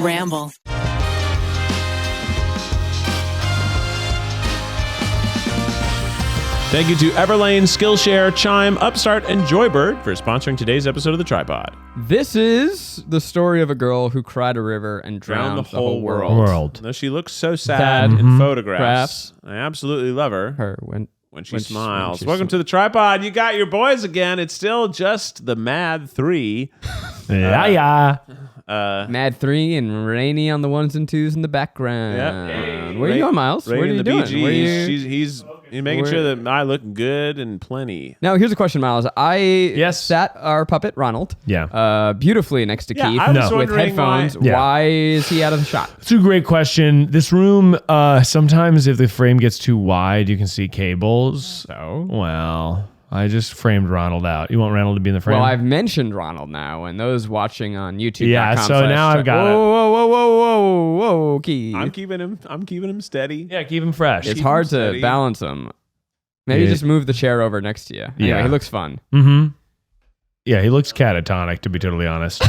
Ramble. Thank you to Everlane, Skillshare, Chime, Upstart, and Joybird for sponsoring today's episode of the TryPod. This is the story of a girl who cried a river and drowned the whole world. Though she looks so sad in photographs. I absolutely love her. When she smiles. Welcome to the TryPod. You got your boys again. It's still just the Mad 3. Mad 3 and Rainie on the ones and twos in the background. Yep. Where are you going, Miles? What are you doing? He's making sure that I look good and plenty. Now, here's a question, Miles. I sat our puppet, Ronald, beautifully next to Keith with headphones. Why is he out of the shot? It's a great question. This room, sometimes if the frame gets too wide, you can see cables. So? Well, I just framed Ronald out. You want Ronald to be in the frame? Well, I've mentioned Ronald now, and those watching on YouTube. Yeah, so now I've got it. Whoa, Keith. I'm keeping him steady. Yeah, keep him fresh. It's hard to balance him. Maybe just move the chair over next to you. Anyway, he looks fun. Mm-hmm. Yeah, he looks catatonic, to be totally honest.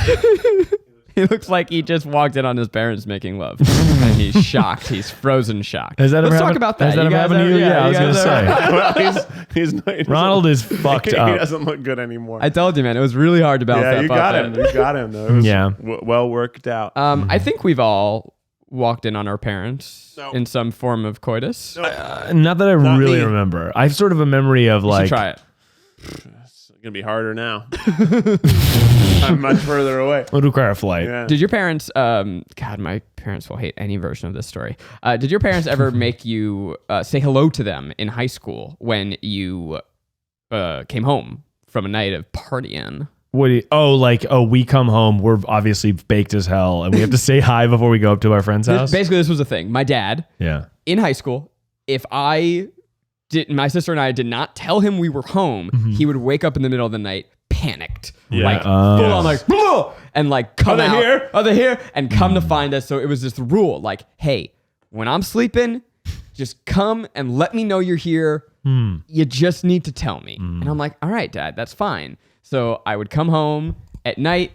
He looks like he just walked in on his parents making love. And he's shocked. He's frozen shocked. Let's talk about that. Has that ever happened to you? Yeah, I was going to say. He's Ronald is fucked up. He doesn't look good anymore. I told you, man. It was really hard to balance that you got him. You got him, though. It was well worked out. I think we've all walked in on our parents in some form of coitus. Not that I really remember. I have sort of a memory of You should try it. It's going to be harder now. I'm much further away. Would require a flight. Yeah. Did your parents, God, my parents will hate any version of this story. Did your parents ever make you say hello to them in high school when you came home from a night of partying? We come home, we're obviously baked as hell, and we have to say hi before we go up to our friend's house? Basically, this was a thing. My dad, in high school, if my sister and I did not tell him we were home, he would wake up in the middle of the night, panicked, full on, like, and like come out. Are they here? And come to find us. So it was this rule, like, hey, when I'm sleeping, just come and let me know you're here. You just need to tell me. And I'm like, all right, Dad, that's fine. So I would come home at night,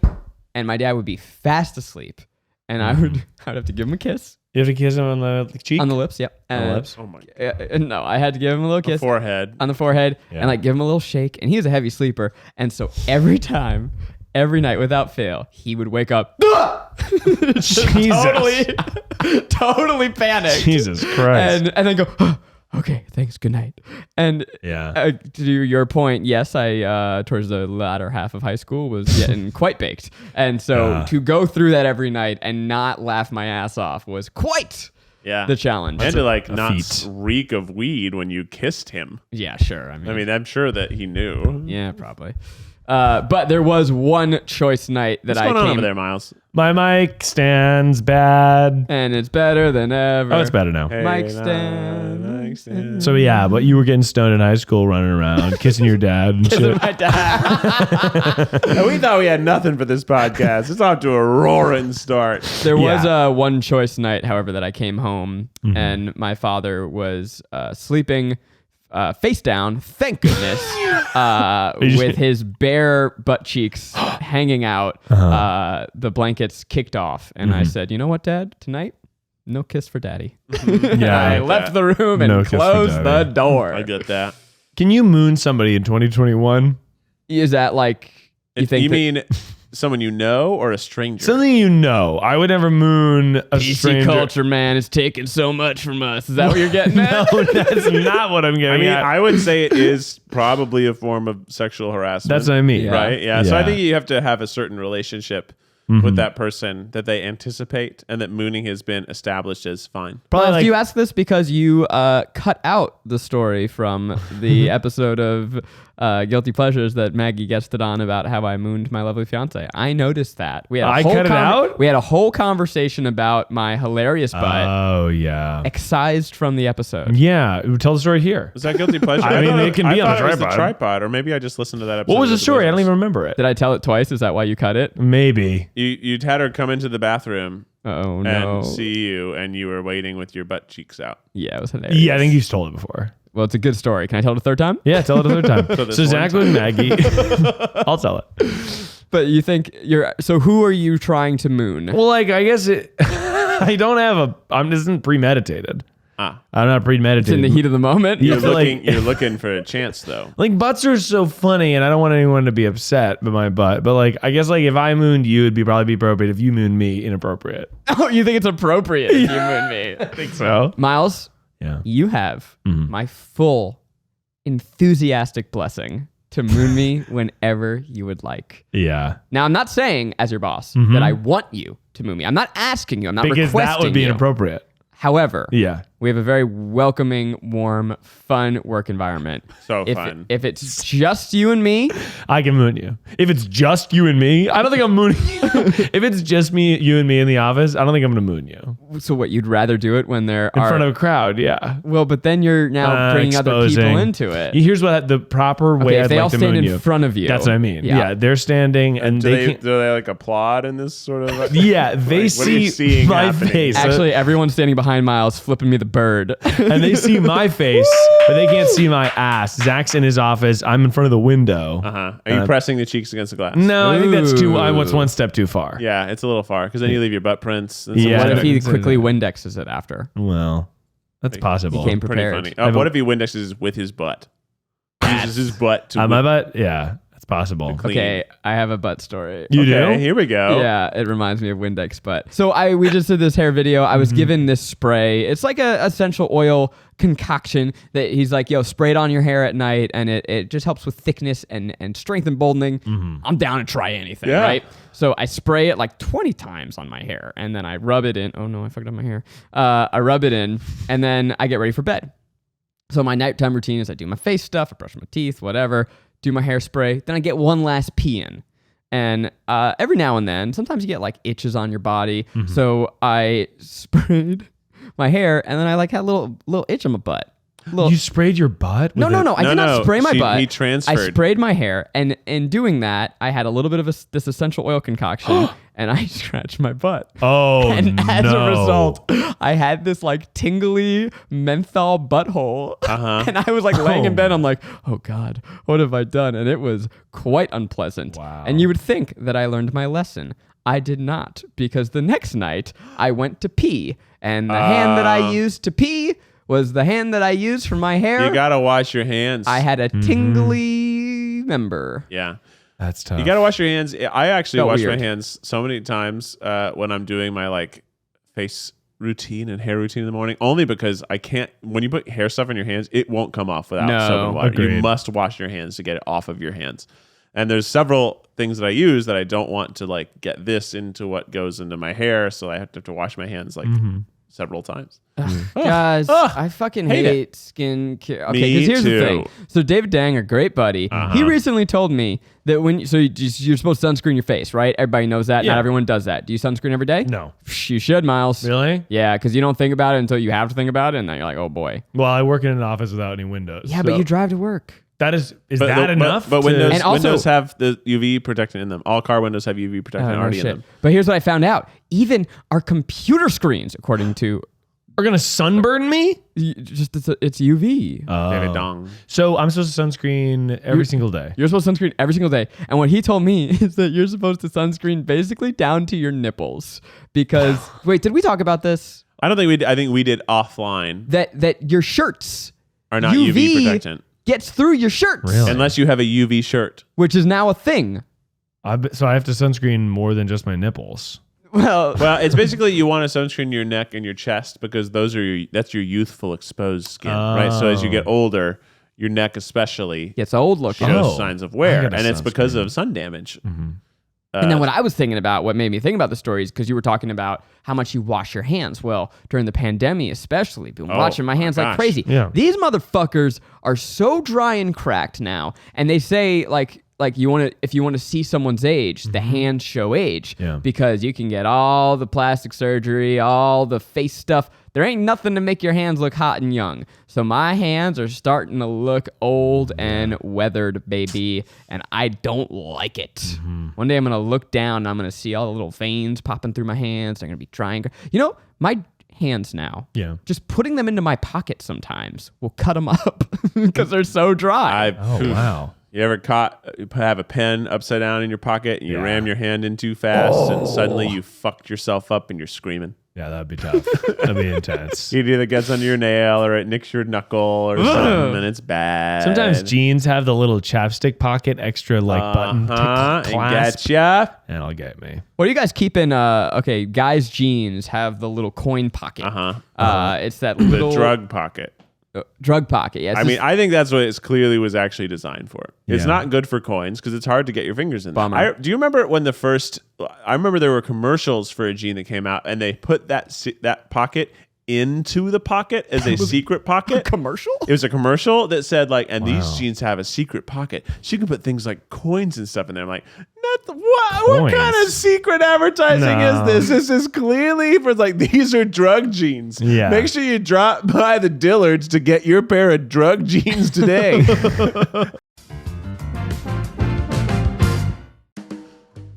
and my dad would be fast asleep, and I'd have to give him a kiss. You have to kiss him on the cheek? On the lips, yep. On the lips? Oh my God. No, I had to give him a little kiss. Forehead. On the forehead, and like give him a little shake. And he was a heavy sleeper. And so every night without fail, he would wake up. Jesus. Totally panicked. Jesus Christ. And then go, okay, thanks, good night. And to your point, yes, I towards the latter half of high school was getting quite baked. And so to go through that every night and not laugh my ass off was quite the challenge. And to not reek of weed when you kissed him. Yeah, sure. I mean, I'm sure that he knew. Yeah, probably. But there was one choice night that What's going on over there, Miles? My mic stands bad. And it's better than ever. Oh, it's better now. Mic stand. So but you were getting stoned in high school, running around, kissing your dad and Kissing shit. my dad. We thought we had nothing for this podcast. It's off to a roaring start. There was one choice night, however, that I came home and my father was sleeping face down, thank goodness, with his bare butt cheeks hanging out, the blankets kicked off. And I said, you know what, Dad? Tonight, no kiss for Daddy. I left the room and closed the door. I get that. Can you moon somebody in 2021? Is that like, you mean someone you know or a stranger? Something you know. I would never moon a PC stranger. culture, man, is taking so much from us. Is that what you're getting at? No, that's not what I'm getting at. I would say it is probably a form of sexual harassment. That's what I mean. Right? Yeah. So I think you have to have a certain relationship with that person that they anticipate and that mooning has been established as fine. Probably do you ask this because you cut out the story from the episode of Guilty Pleasures that Maggie guested on about how I mooned my lovely fiance? I noticed that. We had cut it out? We had a whole conversation about my hilarious butt. Oh, yeah. Excised from the episode. Yeah. Tell the story here. Was that Guilty Pleasure? I mean, it can be on the tripod. tripod. The tripod, or maybe I just listened to that episode. What was the story? I don't even remember it. Did I tell it twice? Is that why you cut it? Maybe. You'd had her come into the bathroom and see you, and you were waiting with your butt cheeks out. Yeah, it was hilarious. Yeah, I think you've told it before. Well, it's a good story. Can I tell it a third time? Yeah, tell it a third time. So Zach with Maggie. I'll tell it. But you think so who are you trying to moon? Well, like, I guess I don't have this isn't premeditated. I'm not premeditated. It's in the heat of the moment. You're looking for a chance, though. Like, butts are so funny, and I don't want anyone to be upset by my butt. But, like, I guess, like, if I mooned you, it'd probably be appropriate. If you mooned me, inappropriate. Oh, you think it's appropriate if you moon me? I think so. Miles, you have my full enthusiastic blessing to moon me whenever you would like. Yeah. Now, I'm not saying, as your boss, that I want you to moon me. I'm not asking you. I'm not requesting you. Because that would be inappropriate. However, we have a very welcoming, warm, fun work environment. So fun. If it's just you and me, I can moon you. If it's just you and me, I don't think I'm mooning you. If it's just you and me in the office, I don't think I'm going to moon you. So what, you'd rather do it when they're in front of a crowd, yeah. Well, but then you're now bringing other people into it. Here's what the proper way I'd like to moon you. If they all stand in front of you. That's what I mean. Yeah, they're standing and do they like applaud in this sort of... Yeah, they see my face. Actually, everyone's standing behind Miles flipping me the bird. And they see my face, but they can't see my ass. Zach's in his office. I'm in front of the window. Are you pressing the cheeks against the glass? No, I think that's what's one step too far. Yeah, it's a little far because then you leave your butt prints. What if he quickly Windexes it after? Well, that's possible. He came prepared. Pretty funny. What if he Windexes with his butt? Uses his butt to... my butt? Yeah. Possible. Okay, I have a butt story. You do? Here we go. Yeah, it reminds me of Windex butt. So we just did this hair video. I was given this spray. It's like a essential oil concoction that he's like, yo, spray it on your hair at night, and it just helps with thickness and strength and boldening. I'm down to try anything, right? So I spray it like 20 times on my hair, and then I rub it in. Oh no, I fucked up my hair. I rub it in, and then I get ready for bed. So my nighttime routine is I do my face stuff, I brush my teeth, whatever, do my hairspray, then I get one last pee in. And every now and then, sometimes you get like itches on your body. So I sprayed my hair, and then I like had a little itch on my butt. You sprayed your butt? No. I did not spray my butt. He transferred. I sprayed my hair, and in doing that, I had a little bit of this essential oil concoction, and I scratched my butt. Oh, and as a result, I had this like tingly menthol butthole. And I was like laying in bed. I'm like, oh God, what have I done? And it was quite unpleasant. Wow. And you would think that I learned my lesson. I did not, because the next night I went to pee, and the hand that I used to pee was the hand that I used for my hair. You gotta wash your hands. I had a tingly member. Yeah. That's tough. You gotta wash your hands. I actually wash my hands so many times when I'm doing my like face routine and hair routine in the morning, only because I can't, when you put hair stuff in your hands, it won't come off without soap and water. Agreed. You must wash your hands to get it off of your hands. And there's several things that I use that I don't want to like get this into what goes into my hair, so I have to wash my hands like several times. Guys, I fucking hate skincare. Okay, because here's the thing. So David Dang, a great buddy, he recently told me that you're supposed to sunscreen your face, right? Everybody knows that. Yeah. Not everyone does that. Do you sunscreen every day? No. You should, Miles. Really? Yeah, because you don't think about it until you have to think about it, and then you're like, oh boy. Well, I work in an office without any windows. Yeah, but you drive to work. That is that enough? But Windows have the UV protection in them. All car windows have UV protection already in them. But here's what I found out. Even our computer screens, according to... are going to sunburn me? It's UV. David Dong. So I'm supposed to sunscreen every single day. You're supposed to sunscreen every single day. And what he told me is that you're supposed to sunscreen basically down to your nipples. Because, wait, did we talk about this? I don't think we did. I think we did offline. That your shirts are not UV protectant. Gets through your shirts. Really? Unless you have a UV shirt. Which is now a thing. So I have to sunscreen more than just my nipples. Well, it's basically you want to sunscreen your neck and your chest because that's your youthful exposed skin, right? So as you get older, your neck especially gets old looking. Shows signs of wear, and it's because of sun damage. And then what I was thinking about, what made me think about the story is because you were talking about how much you wash your hands. Well, during the pandemic especially, been washing my hands like crazy. Yeah. These motherfuckers are so dry and cracked now. And they say like if you want to see someone's age, the hands show age. Yeah. Because you can get all the plastic surgery, all the face stuff. There ain't nothing to make your hands look hot and young. So my hands are starting to look old and weathered, baby, and I don't like it. One day I'm going to look down and I'm going to see all the little veins popping through my hands. They're going to be trying. You know, my hands now, just putting them into my pocket sometimes will cut them up because they're so dry. Wow. You ever have a pen upside down in your pocket and you ram your hand in too fast and suddenly you fucked yourself up and you're screaming? Yeah, that'd be tough. That'd be intense. It either gets under your nail or it nicks your knuckle or something, and it's bad. Sometimes jeans have the little chapstick pocket extra button to clasp. And getcha. And it'll get me. What are you guys keeping? Okay, guys' jeans have the little coin pocket. It's that little the drug pocket. Drug pocket. Yeah, I think that's what it clearly was actually designed for. It's not good for coins because it's hard to get your fingers in there. Do you remember when I remember there were commercials for a jean that came out and they put that pocket into the pocket as a secret pocket. A commercial? It was a commercial that said these jeans have a secret pocket. So you can put things like coins and stuff in there. I'm like, what kind of secret advertising is this? This is clearly for these are drug jeans. Yeah. Make sure you drop by the Dillards to get your pair of drug jeans today.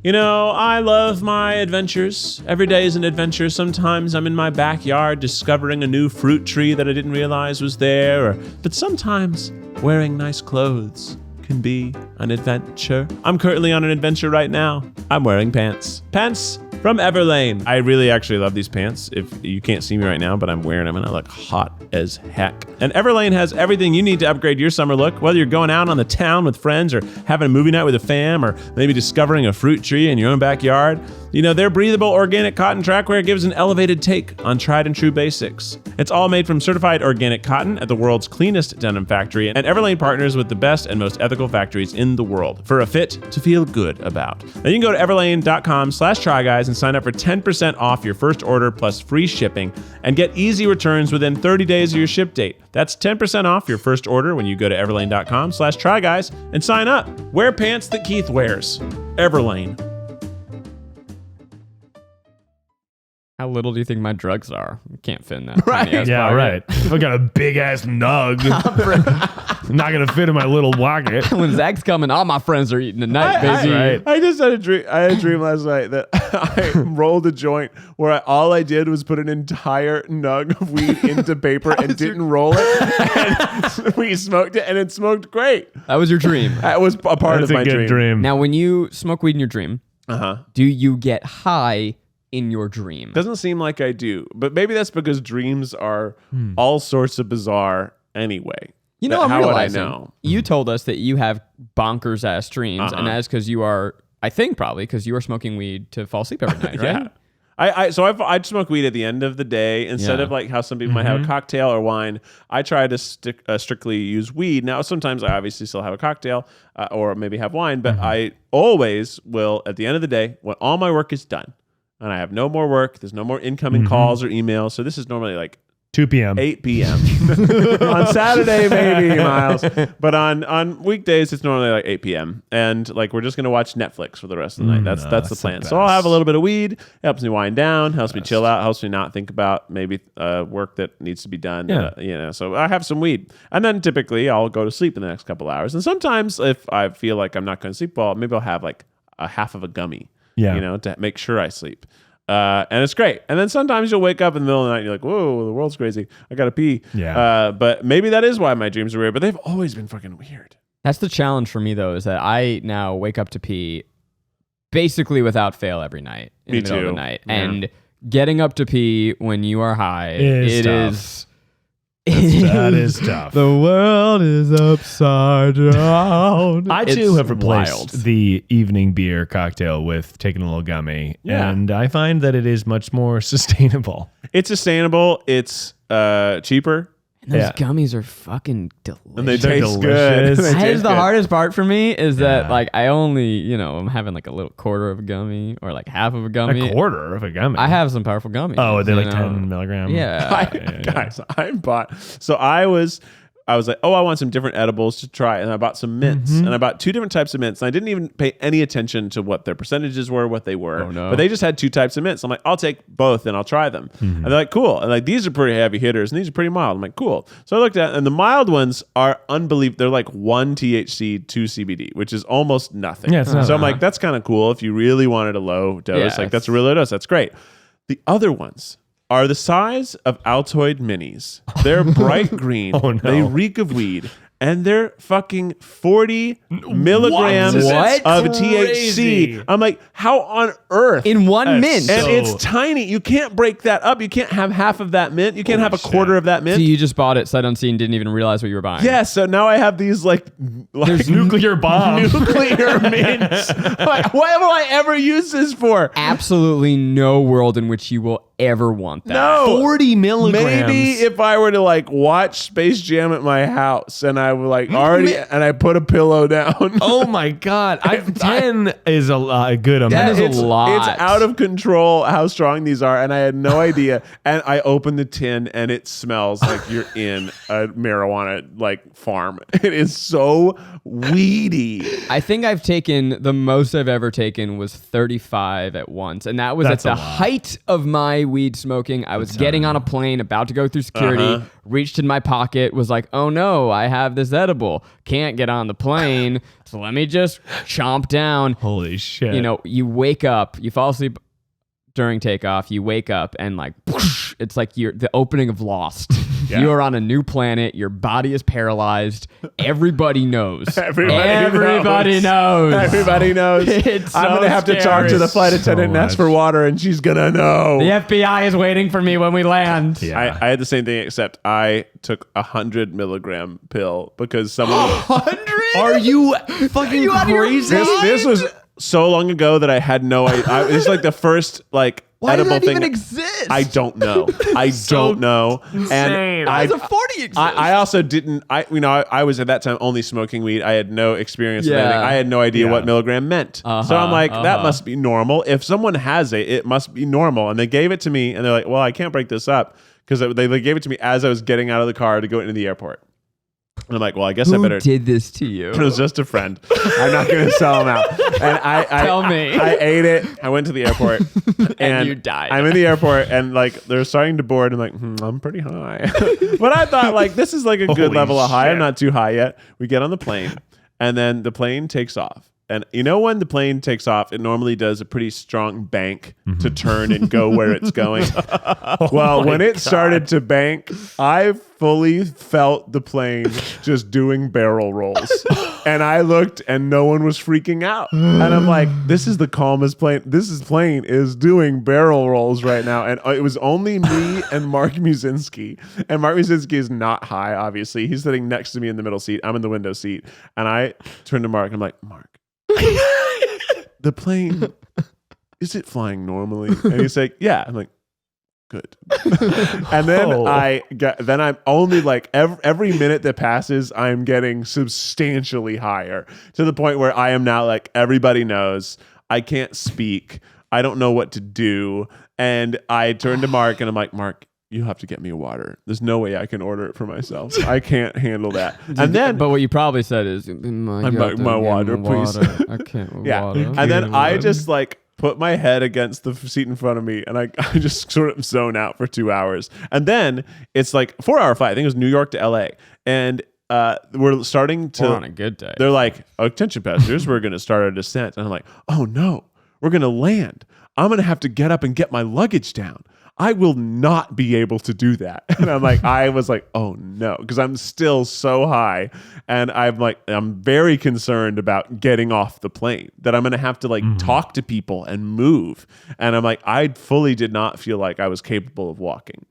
I love my adventures. Every day is an adventure. Sometimes I'm in my backyard discovering a new fruit tree that I didn't realize was there. But sometimes wearing nice clothes can be an adventure. I'm currently on an adventure right now. I'm wearing pants. Pants from Everlane. I really actually love these pants. If you can't see me right now, but I'm wearing them and I look hot as heck. And Everlane has everything you need to upgrade your summer look, whether you're going out on the town with friends or having a movie night with a fam or maybe discovering a fruit tree in your own backyard. Their breathable organic cotton trackwear gives an elevated take on tried and true basics. It's all made from certified organic cotton at the world's cleanest denim factory, and Everlane partners with the best and most ethical factories in the world for a fit to feel good about. Now you can go to everlane.com/tryguys and sign up for 10% off your first order plus free shipping and get easy returns within 30 days of your ship date. That's 10% off your first order when you go to everlane.com/tryguys and sign up. Wear pants that Keith wears. Everlane. How little do you think my drugs are? You can't fit in that. Right. Yeah, pocket. right. I got a big ass nug. Not going to fit in my little pocket. When Zach's coming, all my friends are eating tonight, baby. I just had a dream. I had a dream last night that I rolled a joint where all I did was put an entire nug of weed into paper and didn't roll it. And we smoked it, and it smoked great. That was your dream. That was a part of my dream. Now, when you smoke weed in your dream, do you get high in your dream? Doesn't seem like I do, but maybe that's because dreams are all sorts of bizarre anyway. I'm realizing, I know? You told us that you have bonkers ass dreams, and that's because you are, I think probably because you are smoking weed to fall asleep every night, right? Yeah. I smoke weed at the end of the day instead of how some people might have a cocktail or wine. I try to strictly use weed. Now, sometimes I obviously still have a cocktail or maybe have wine, but I always will at the end of the day when all my work is done and I have no more work. There's no more incoming calls or emails. So this is normally 2 p.m. 8 p.m. On Saturday, maybe, Miles. But on weekdays, it's normally 8 p.m. And we're just going to watch Netflix for the rest of the night. That's the plan. So I'll have a little bit of weed. It helps me wind down, helps me chill out, helps me not think about maybe work that needs to be done. Yeah. So I have some weed. And then typically I'll go to sleep in the next couple hours. And sometimes if I feel like I'm not going to sleep well, maybe I'll have a half of a gummy, to make sure I sleep. And it's great. And then sometimes you'll wake up in the middle of the night and you're like, whoa, the world's crazy. I got to pee. Yeah. But maybe that is why my dreams are weird, but they've always been fucking weird. That's the challenge for me, though, is that I now wake up to pee basically without fail every night in the middle of the night. Yeah. And getting up to pee when you are high, that is tough. The world is upside down. I too have replaced the evening beer cocktail with taking a little gummy, and I find that it is much more sustainable. It's sustainable. It's cheaper. And those gummies are fucking delicious. And they taste good. The hardest part for me is that I only, I'm having a little quarter of a gummy or half of a gummy. A quarter of a gummy? I have some powerful gummies. Oh, are they 10 milligrams? Yeah. Guys, I bought, so I was like, I want some different edibles to try. And I bought some mints. And I bought 2 different types of mints. And I didn't even pay any attention to what their percentages were, what they were. Oh, no. But they just had 2 types of mints. I'm like, I'll take both and I'll try them. And they're like, cool. And these are pretty heavy hitters and these are pretty mild. I'm like, cool. So I looked at it, and the mild ones are unbelievable. They're 1 THC, 2 CBD, which is almost nothing. Yeah, so I'm like, that's kind of cool. If you really wanted a low dose, that's a real low dose. That's great. The other ones are the size of Altoid minis. They're bright green. Oh, no. They reek of weed. and they're fucking 40 milligrams of THC. I'm like, how on earth? In one mint. And it's tiny. You can't break that up. You can't have half of that mint. You can't have a quarter of that mint. So you just bought it sight unseen, didn't even realize what you were buying. Yeah, so now I have these like there's nuclear bombs. Nuclear mints. Like, what will I ever use this for? Absolutely no world in which you will ever want that. No. 40 milligrams. Maybe if I were to like watch Space Jam at my house and I would like already and I put a pillow down. Oh my God. 10 is a good amount. That is a lot. It's out of control how strong these are. And I had no idea. And I opened the tin and it smells like you're in a marijuana like farm. It is so weedy. I think I've taken, the most I've ever taken was 35 at once. And that was at the height of my weed smoking. I was getting on a plane, about to go through security, reached in my pocket, was like, oh no, I have this edible. Can't get on the plane. So let me just chomp down. Holy shit. You know, you wake up, you fall asleep during takeoff, you wake up and like, whoosh, it's like you're the opening of Lost. Yeah. You are on a new planet. Your body is paralyzed. Everybody knows. Everybody knows. Everybody knows. It's so I'm going to have to talk to the flight attendant and ask for water, and she's going to know. The FBI is waiting for me when we land. Yeah. I had the same thing, except I took 100 milligram pill because someone... 100? Are you fucking crazy? This was so long ago that I had no idea. It's like the first like Why edible did that thing. even exist? I don't know. I don't know. Insane. And Why does a 40 exist? I also didn't. I was at that time only smoking weed. I had no experience with anything. I had no idea what milligram meant. So I'm like, that must be normal. If someone has it must be normal. And they gave it to me, and they're like, well, I can't break this up because they gave it to me as I was getting out of the car to go into the airport. And I'm like, well, I guess I better. Who did this to you? It was just a friend. I'm not going to sell him out. And Tell me. I ate it. I went to the airport. And you died. I'm in the airport and like they're starting to board. I'm like, I'm pretty high. But I thought like this is like a good level of high. I'm not too high yet. We get on the plane and then the plane takes off. And you know when the plane takes off, it normally does a pretty strong bank to turn and go where it's going. Well, when it started to bank, I fully felt the plane just doing barrel rolls. And I looked and no one was freaking out. And I'm like, this is the calmest plane. Plane is doing barrel rolls right now. And it was only me and Mark Musinski. And Mark Musinski is not high, obviously. He's sitting next to me in the middle seat. I'm in the window seat. And I turned to Mark and I'm like, Mark, the plane, is it flying normally? And he's like, yeah. I'm like, good. And then I'm only like every minute that passes, I'm getting substantially higher to the point where I am now like, everybody knows I can't speak. I don't know what to do. And I turn to Mark and I'm like, Mark, you have to get me a water. There's no way I can order it for myself. I can't handle that. And then, but what you probably said is, my water, please. I can't. Yeah. Water. And then I just like put my head against the seat in front of me and I just sort of zone out for 2 hours. And then it's like a 4-hour flight. I think it was New York to LA. And we're starting to, on a good day. They're like, attention passengers, we're going to start our descent. And I'm like, oh no, we're going to land. I'm going to have to get up and get my luggage down. I will not be able to do that. And I was like, oh no, because I'm still so high. And I'm very concerned about getting off the plane, that I'm going to have to like talk to people and move. And I'm like, I fully did not feel like I was capable of walking,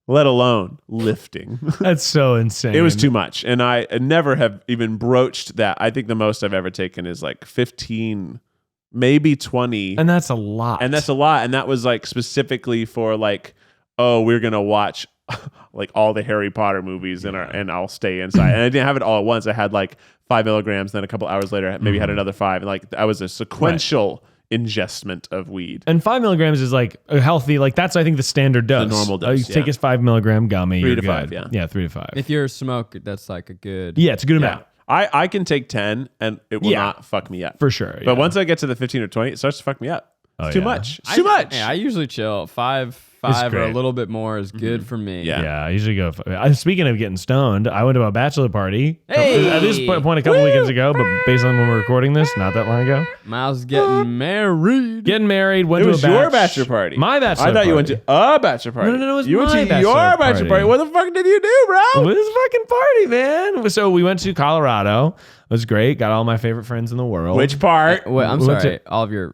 let alone lifting. That's so insane. It was too much. And I never have even broached that. I think the most I've ever taken is like 15, maybe 20. And that's a lot. And that was like specifically for like, oh, we're going to watch like all the Harry Potter movies and I'll stay inside. And I didn't have it all at once. I had like 5 milligrams. Then a couple hours later, maybe had another 5. And like I was a sequential ingestment of weed. And 5 milligrams is like a healthy, like that's I think the standard dose. The normal dose. You take a 5 milligram gummy. 3 to 5, yeah. Yeah, 3 to 5. If you're a smoker, that's like a good. Yeah, it's a good amount. I can take 10 and it will not fuck me up. For sure. But once I get to the 15 or 20, it starts to fuck me up. It's too much. It's too much. I usually chill 5 5 or a little bit more is good for me. Yeah, I usually go. Speaking of getting stoned, I went to a bachelor party Hey! at this point a couple weekends ago, but based on when we're recording this, not that long ago. Miles is getting married. Getting married. Went It to was a your bachelor party. My bachelor party. I thought you went to a bachelor party. No, it was you went my to bachelor your bachelor party. party. What the fuck did you do, bro? It was a fucking party, man. So we went to Colorado. It was great. Got all my favorite friends in the world. Which part? Wait, I'm We went sorry. All of your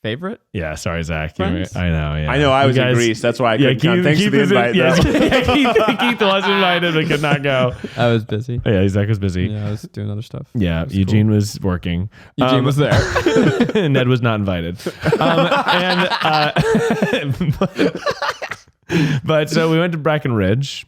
favorite? Yeah, sorry, Zach. Friends? I know. Yeah, I know. I was You in guys- Greece. That's why I couldn't come. Thanks for the was in- invite. yes, though. Keith was invited but could not go. I was busy. Yeah, Zach was busy. Yeah, I was doing other stuff. Yeah, Eugene was working. Eugene was there. Ned was not invited. But so we went to Breckenridge.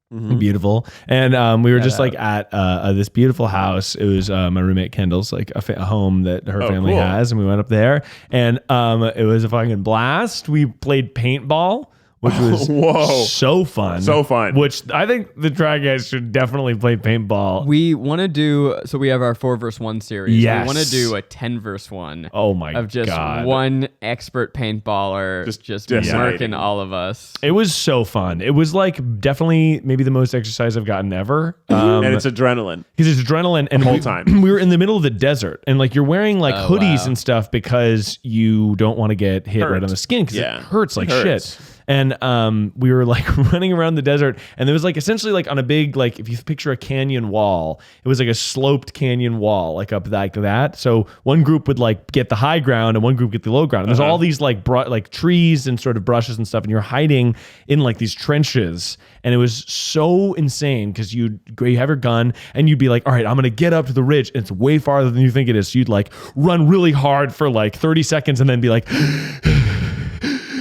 Beautiful. And we were just like at this beautiful house. It was my roommate Kendall's like a home that her family cool. has. And we went up there and it was a fucking blast. We played paintball, which was so fun. So fun. Which I think the Try guys should definitely play paintball. We want to do, so we have our 4vs1 series. Yes. We want to do a 10vs1. Oh my Of just God. one expert paintballer just decimating murking all of us. It was so fun. It was like definitely maybe the most exercise I've gotten ever. And it's adrenaline. Because it's adrenaline and The whole time. We were in the middle of the desert and like you're wearing like hoodies wow. and stuff because you don't want to get hit right on the skin because it hurts like shit. And we were like running around the desert and there was like essentially like on a big, like if you picture a canyon wall, it was like a sloped canyon wall, like up like that. So one group would like get the high ground and one group get the low ground. And there's all these like like trees and sort of brushes and stuff. And you're hiding in like these trenches. And it was so insane because you have your gun and you'd be like, all right, I'm going to get up to the ridge. And it's way farther than you think it is. So you'd like run really hard for like 30 seconds and then be like,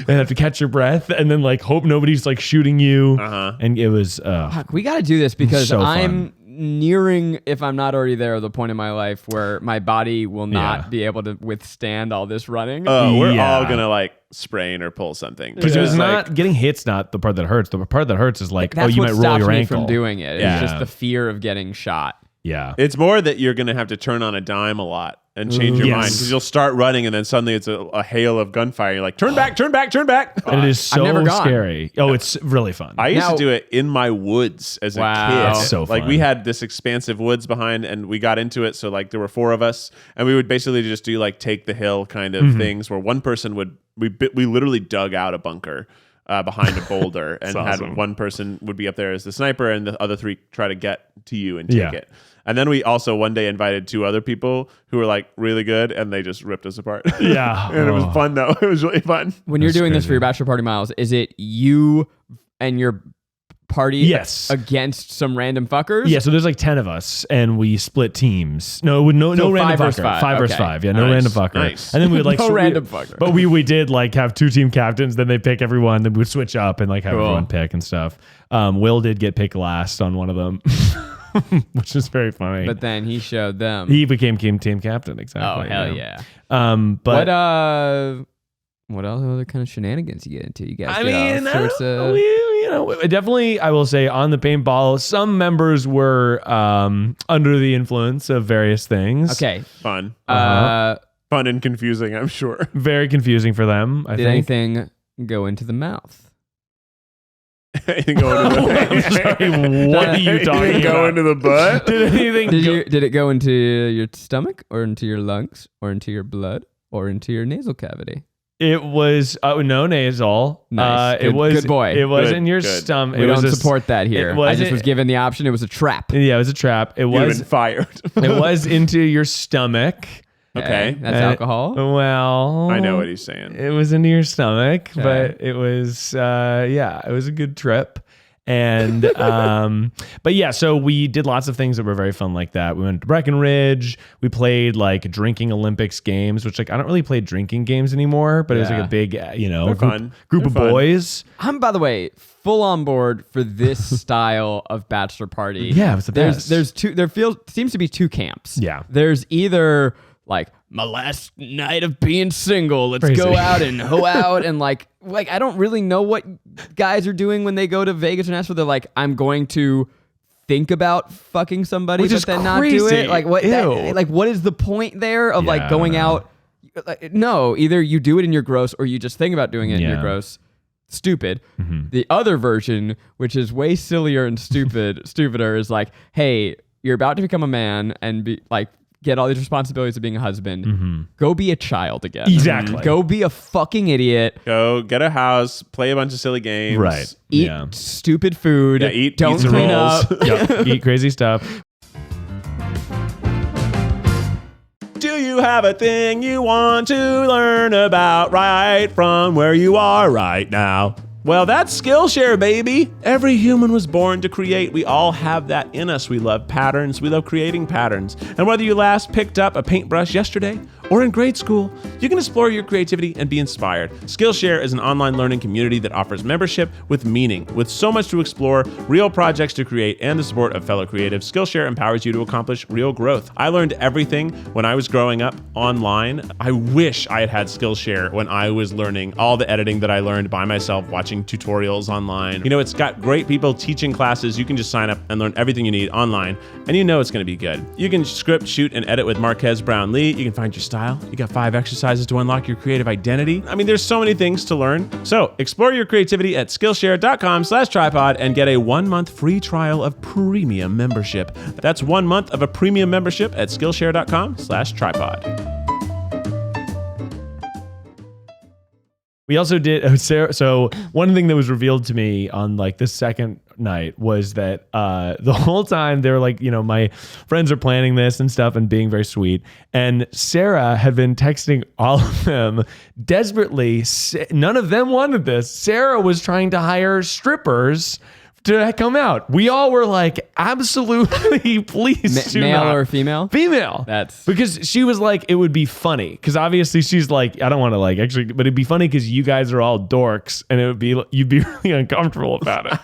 and have to catch your breath and then like hope nobody's like shooting you. And it was Fuck, we got to do this because so I'm nearing, if I'm not already there, the point in my life where my body will not be able to withstand all this running. Oh, we're all gonna like sprain or pull something. because it was not getting hit's not the part that hurts. The part that hurts is like, That's you what might roll stops your me ankle from doing it. Yeah. It's just the fear of getting shot. Yeah. It's more that you're gonna have to turn on a dime a lot and change your mind because you'll start running and then suddenly it's a hail of gunfire. You're like, turn back, turn back, turn back. And it is so never gone. scary. Oh, it's really fun. I used Now- to do it in my woods as a Wow. kid. That's so Like fun. we had this expansive woods behind and we got into it. So like there were 4 of us and we would basically just do like take the hill kind of things where one person we literally dug out a bunker behind a boulder and awesome. had one person would be up there as the sniper and the other 3 try to get to you and take Yeah. it. And then we also one day invited 2 other people who were like really good and they just ripped us apart. Yeah. And it was fun though. It was really fun. When you're That's doing this crazy. for your bachelor party, Miles, is it you and your party Yes. against some random fuckers? Yeah, so there's like 10 of us, and we split teams. No random 5 versus fucker. 5. 5 versus Okay. 5. Yeah, no Nice. random fucker. Nice. And then we would like No random fucker. But we did like have 2 team captains. Then they pick everyone. Then we would switch up and like have Cool. everyone pick and stuff. Will did get picked last on one of them, which is very funny. But then he showed them. he became team captain. Exactly. Oh, hell yeah. But What else other kind of shenanigans you get into? You guys I get mean, all sorts of... definitely, I will say on the paintball, some members were under the influence of various things. Okay. Fun. Uh-huh. Fun and confusing, I'm sure. Very confusing for them, I Did think. anything go into the mouth? Anything go into the I'm sorry, what are you talking Anything go about? into the butt? Did anything Did it go into your stomach or into your lungs or into your blood or into your nasal cavity? It was no nasal. Nice. It was Good boy. It was Good, in your good. stomach. We It was don't a- support that here. it I wasn't- just was given the option. It was a trap. Yeah, it was a trap. It You'd have was. been fired. It was into your stomach. Okay. That's And- alcohol. Well, I know what he's saying. It was into your stomach, Okay. but it was it was a good trip. And but yeah, so we did lots of things that were very fun like that. We went to Breckenridge. We played like drinking Olympics games, which like I don't really play drinking games anymore, but it was like Yeah. a big They're fun. group They're of fun. boys. I'm, by the way, full on board for this style of bachelor party. Yeah, it was the best. There's two. Seems to be 2 camps. Yeah. There's either like my last night of being single. Let's Crazy. go out and hoe out and like I don't really know what guys are doing when they go to Vegas or Nashville. They're like, I'm going to think about fucking somebody, Which but is then not do crazy. it. Like what? Ew. Like what is the point there of Yeah, I like going don't know. out? No, either you do it and you're gross, or you just think about doing it and Yeah. you're gross. stupid. The other version, which is way sillier and stupider, is like, hey, you're about to become a man and be like, get all these responsibilities of being a husband. Go be a child again. Exactly. Go be a fucking idiot. Go get a house, play a bunch of silly games. Right. Eat stupid food. Yeah, eat Don't pizza clean rolls. up. Yep. Eat crazy stuff. Do you have a thing you want to learn about right from where you are right now? Well, that's Skillshare, baby. Every human was born to create. We all have that in us. We love patterns. We love creating patterns. And whether you last picked up a paintbrush yesterday or in grade school, you can explore your creativity and be inspired. Skillshare is an online learning community that offers membership with meaning. With so much to explore, real projects to create, and the support of fellow creatives, Skillshare empowers you to accomplish real growth. I learned everything when I was growing up online. I wish I had Skillshare when I was learning all the editing that I learned by myself, watching tutorials online. You know, it's got great people teaching classes. You can just sign up and learn everything you need online, and you know it's going to be good. You can script, shoot, and edit with Marquez Brownlee. You can find your style. You got 5 exercises to unlock your creative identity. I mean, there's so many things to learn. So explore your creativity at Skillshare.com/TryPod and get a 1-month free trial of premium membership. That's 1 month of a premium membership at Skillshare.com/TryPod. We also did, so one thing that was revealed to me on like the second night was that the whole time they were like, you know, my friends are planning this and stuff and being very sweet. And Sarah had been texting all of them desperately. None of them wanted this. Sarah was trying to hire strippers to come out. We all were like, absolutely, please do male not. or female? Female. That's because she was like, it would be funny. Because obviously she's like, I don't want to like actually, but it'd be funny because you guys are all dorks and it would be, you'd be really uncomfortable about it.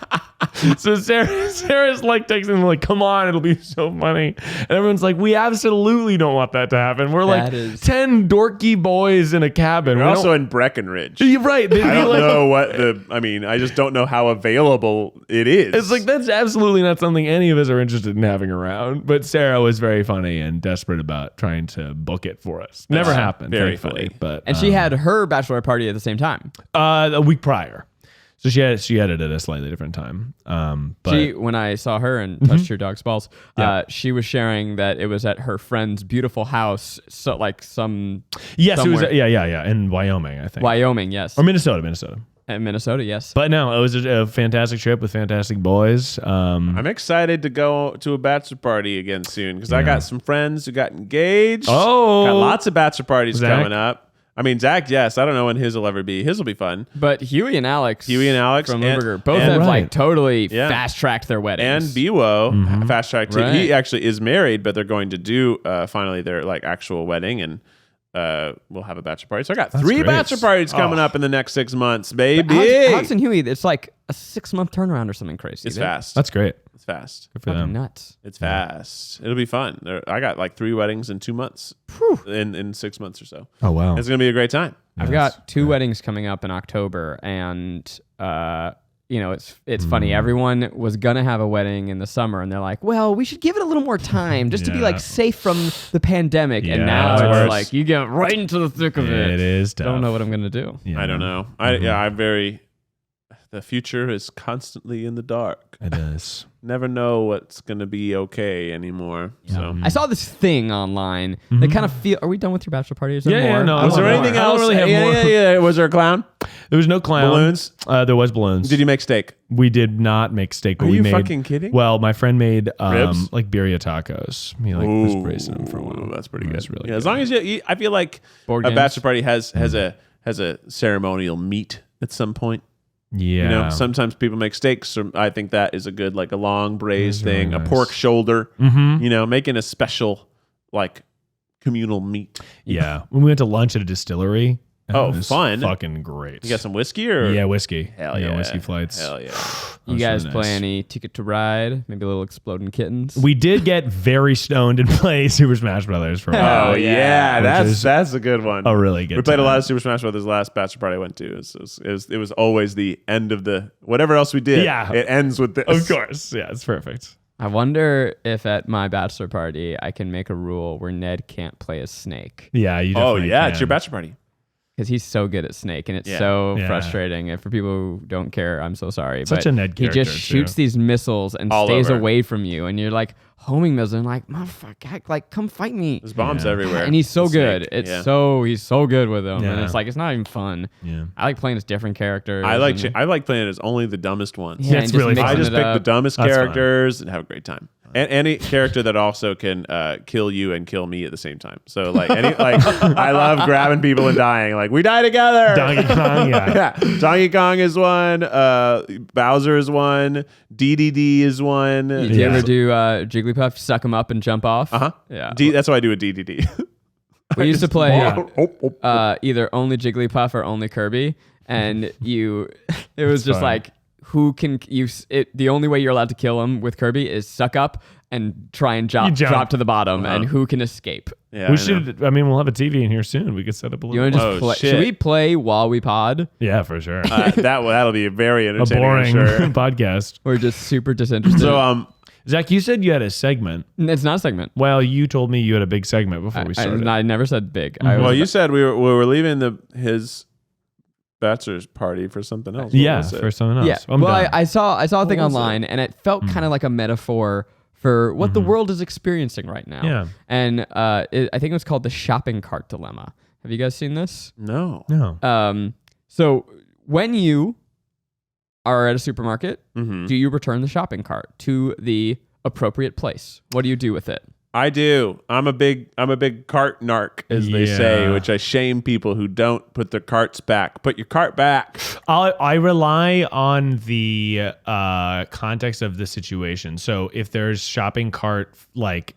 So Sarah's like texting them like, come on, it'll be so funny. And everyone's like, we absolutely don't want that to happen. We're like 10 dorky boys in a cabin. We're also in Breckenridge. You're right. I don't know I just don't know how available it is. It's like, that's absolutely not something any of us are interested in having around. But Sarah was very funny and desperate about trying to book it for us. Never happened. Very thankfully, funny. But and she had her bachelor party at the same time. A week prior. So she had it at a slightly different time. But when I saw her and touched her dog's balls, she was sharing that it was at her friend's beautiful house. So like somewhere. It was in Wyoming, I think. Wyoming, yes. Or Minnesota. In Minnesota, yes. But no, it was a fantastic trip with fantastic boys. I'm excited to go to a bachelor party again soon because I got some friends who got engaged. Oh, got lots of bachelor parties coming up. I mean, Zach, yes. I don't know when his will ever be. His will be fun. But Huey and Alex from Limburger both have like totally fast-tracked their weddings. And Biwo fast-tracked too. Right. He actually is married, but they're going to do finally their like actual wedding, and we'll have a bachelor party. So I got 3 bachelor parties coming up in the next 6 months, baby. Alex and Huey, it's like a 6-month turnaround or something crazy. It's fast. That's great. It's fast. Good for them. Nuts. It's fast. It'll be fun. I got like 3 weddings in 2 months. In 6 months or so. Oh wow. It's gonna be a great time. I've got 2 weddings coming up in October, and you know, it's funny. Everyone was gonna have a wedding in the summer, and they're like, "Well, we should give it a little more time, just to be like safe from the pandemic." And now it's like you get right into the thick of it. It is tough. Don't know what I'm gonna do. Yeah. I don't know. The future is constantly in the dark. It is. Never know what's going to be okay anymore. Yeah. So I saw this thing online that kind of feel. Are we done with your bachelor party? Is there more? No. Was there anything else? I don't really have more. Yeah. Was there a clown? There was no clown. Balloons? There was balloons. Did you make steak? We did not make steak. But Are you made, fucking kidding? Well, my friend made ribs? like birria tacos. He was braising them for a while. That's pretty good. Really good. As long as you eat, I feel like a bachelor party has a ceremonial meat at some point. Yeah. You know, sometimes people make steaks, or I think that is a good, like a long braised thing, really nice. A pork shoulder, you know, making a special, like, communal meat. Yeah. When we went to lunch at a distillery. Fun. Fucking great. You got some whiskey or? Yeah, whiskey. Hell yeah. Whiskey flights. Hell yeah. You guys really play nice. any Ticket to Ride? Maybe a little Exploding Kittens? We did get very stoned and play Super Smash Brothers for a while. Oh yeah, that's a good one. A really good. We played a lot of Super Smash Brothers. Last bachelor party I went to. It was always the end of the whatever else we did. Yeah, it ends with this. Of course, yeah, it's perfect. I wonder if at my bachelor party I can make a rule where Ned can't play as Snake. Yeah, you definitely can. It's your bachelor party. because he's so good at Snake, and it's so frustrating. And for people who don't care, I'm so sorry. Such a Ned character. He just shoots these missiles and stays away from you, and you're like homing those, and like, motherfucker, like come fight me. There's bombs everywhere, and he's so good. It's he's so good with them, and it's like it's not even fun. Yeah, I like playing as different characters. I like playing as only the dumbest ones. Yeah, it's really fun. I just pick the dumbest characters and have a great time. And any character that also can kill you and kill me at the same time. So like I love grabbing people and dying. Like we die together. Donkey Kong, Donkey Kong is one. Bowser is one. DDD is one. Did you ever do Jigglypuff? Suck him up and jump off. Yeah. That's what I do with DDD. We used to play either only Jigglypuff or only Kirby, and it was just like. Who can use it? The only way you're allowed to kill him with Kirby is suck up and try and drop to the bottom, and who can escape? Yeah, we should. I mean, we'll have a TV in here soon. We could set up a little. You want to just play? Should we play while we pod? Yeah, for sure. That'll be very entertaining. A boring sure. podcast. We're just super disinterested. So Zach, you said you had a segment. It's not a segment. Well, you told me you had a big segment before we started. I never said big. Well, you said we were leaving his bachelor's party for something else. For something else. Yeah. I saw a thing online, and it felt kind of like a metaphor for what the world is experiencing right now. Yeah. And I think it was called the shopping cart dilemma. Have you guys seen this? No. So when you are at a supermarket, do you return the shopping cart to the appropriate place? What do you do with it? I do. I'm a big cart narc, as they say, which I shame people who don't put their carts back. Put your cart back. I rely on the context of the situation. So if there's shopping cart like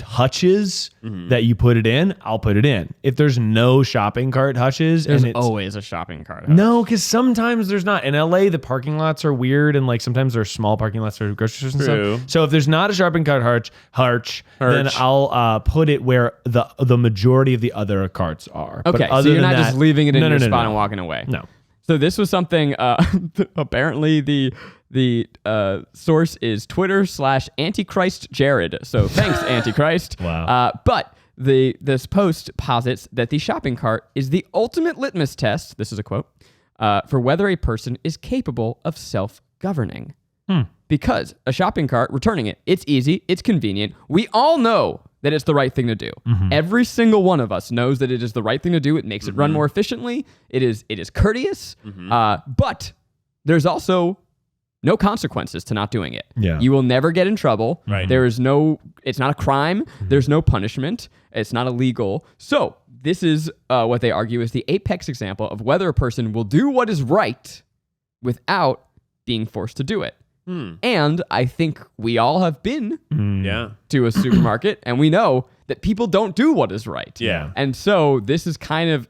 hutches that you put it in, I'll put it in. If there's no shopping cart hutches, there's and always a shopping cart hutch. No, because sometimes there's not. In LA, the parking lots are weird, and like sometimes there's small parking lots for grocery stores and stuff. So if there's not a shopping cart hutch, then I'll put it where the majority of the other carts are. Okay, so you're not just leaving it in your spot and walking away. No. So this was something. Apparently the source is Twitter/Antichrist Jared. So thanks, Antichrist. Wow. But this post posits that the shopping cart is the ultimate litmus test, this is a quote, for whether a person is capable of self-governing. Because a shopping cart, returning it, it's easy, it's convenient. We all know that it's the right thing to do. Every single one of us knows that it is the right thing to do. It makes it run more efficiently. It is courteous. But there's also no consequences to not doing it. Yeah. You will never get in trouble. Right. It's not a crime. There's no punishment. It's not illegal. So this is what they argue is the apex example of whether a person will do what is right without being forced to do it. And I think we all have been to a supermarket, and we know that people don't do what is right. Yeah. And so this is kind of,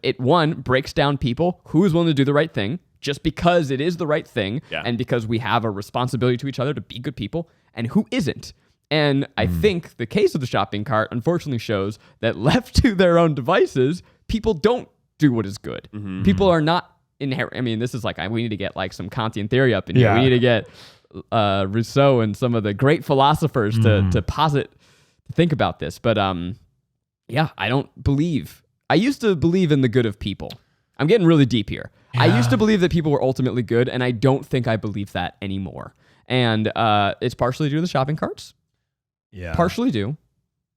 breaks down people who is willing to do the right thing just because it is the right thing, and because we have a responsibility to each other to be good people, and who isn't. And I think the case of the shopping cart unfortunately shows that left to their own devices, people don't do what is good. People are not inherent. I mean, this is like, we need to get like some Kantian theory up in here. We need to get Rousseau and some of the great philosophers to think about this. But I used to believe in the good of people. I'm getting really deep here. I used to believe that people were ultimately good, and I don't think I believe that anymore. And it's partially due to the shopping carts. Yeah. Partially due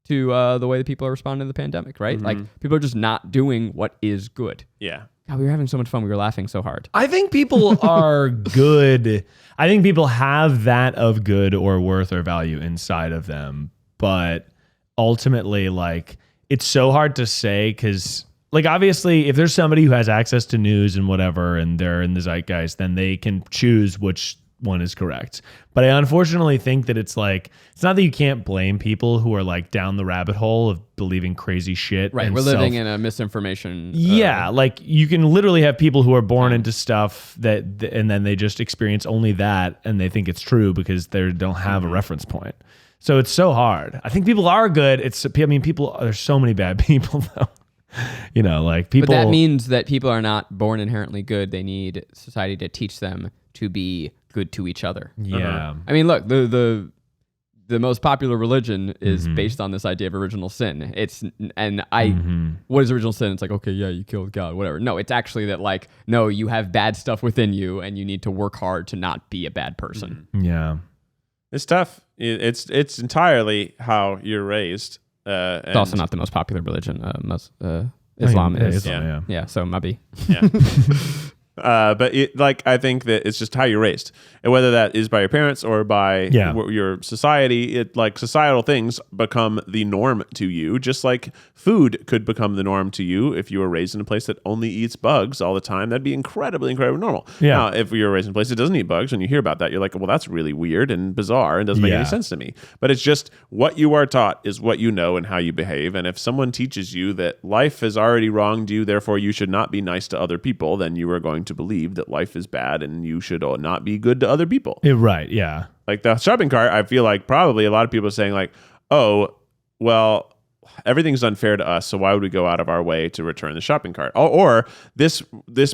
to the way that people are responding to the pandemic, right? Like, people are just not doing what is good. Yeah. God, we were having so much fun. We were laughing so hard. I think people are good. I think people have that of good or worth or value inside of them. But ultimately, like, it's so hard to say because, like, obviously, if there's somebody who has access to news and whatever, and they're in the zeitgeist, then they can choose which one is correct. But I unfortunately think that it's like, it's not that you can't blame people who are like down the rabbit hole of believing crazy shit. Right. We're living in a misinformation. Like you can literally have people who are born into stuff and then they just experience only that and they think it's true because they don't have a reference point. So it's so hard. I think people are good. There's so many bad people though. Like people. But that means that people are not born inherently good. They need society to teach them to be good to each other. Yeah. I mean, look, the the most popular religion is based on this idea of original sin. What is original sin? It's like, okay, yeah, you killed God, whatever. No, it's actually that like, no, you have bad stuff within you and you need to work hard to not be a bad person. Yeah. It's tough. It's entirely how you're raised. It's also not the most popular religion. Islam is. Yeah, so maybe. Yeah. But I think that it's just how you're raised, and whether that is by your parents or by your society. Societal things become the norm to you, just like food could become the norm to you if you were raised in a place that only eats bugs all the time. That'd be incredibly normal. Yeah. Now, if you're raised in a place that doesn't eat bugs, when you hear about that, you're like, well, that's really weird and bizarre and doesn't make any sense to me. But it's just what you are taught is what you know and how you behave. And if someone teaches you that life has already wronged you, therefore you should not be nice to other people, then you are going to believe that life is bad and you should not be good to other people. Right, yeah. Like the shopping cart, I feel like probably a lot of people are saying like, oh, well, everything's unfair to us, so why would we go out of our way to return the shopping cart? Or this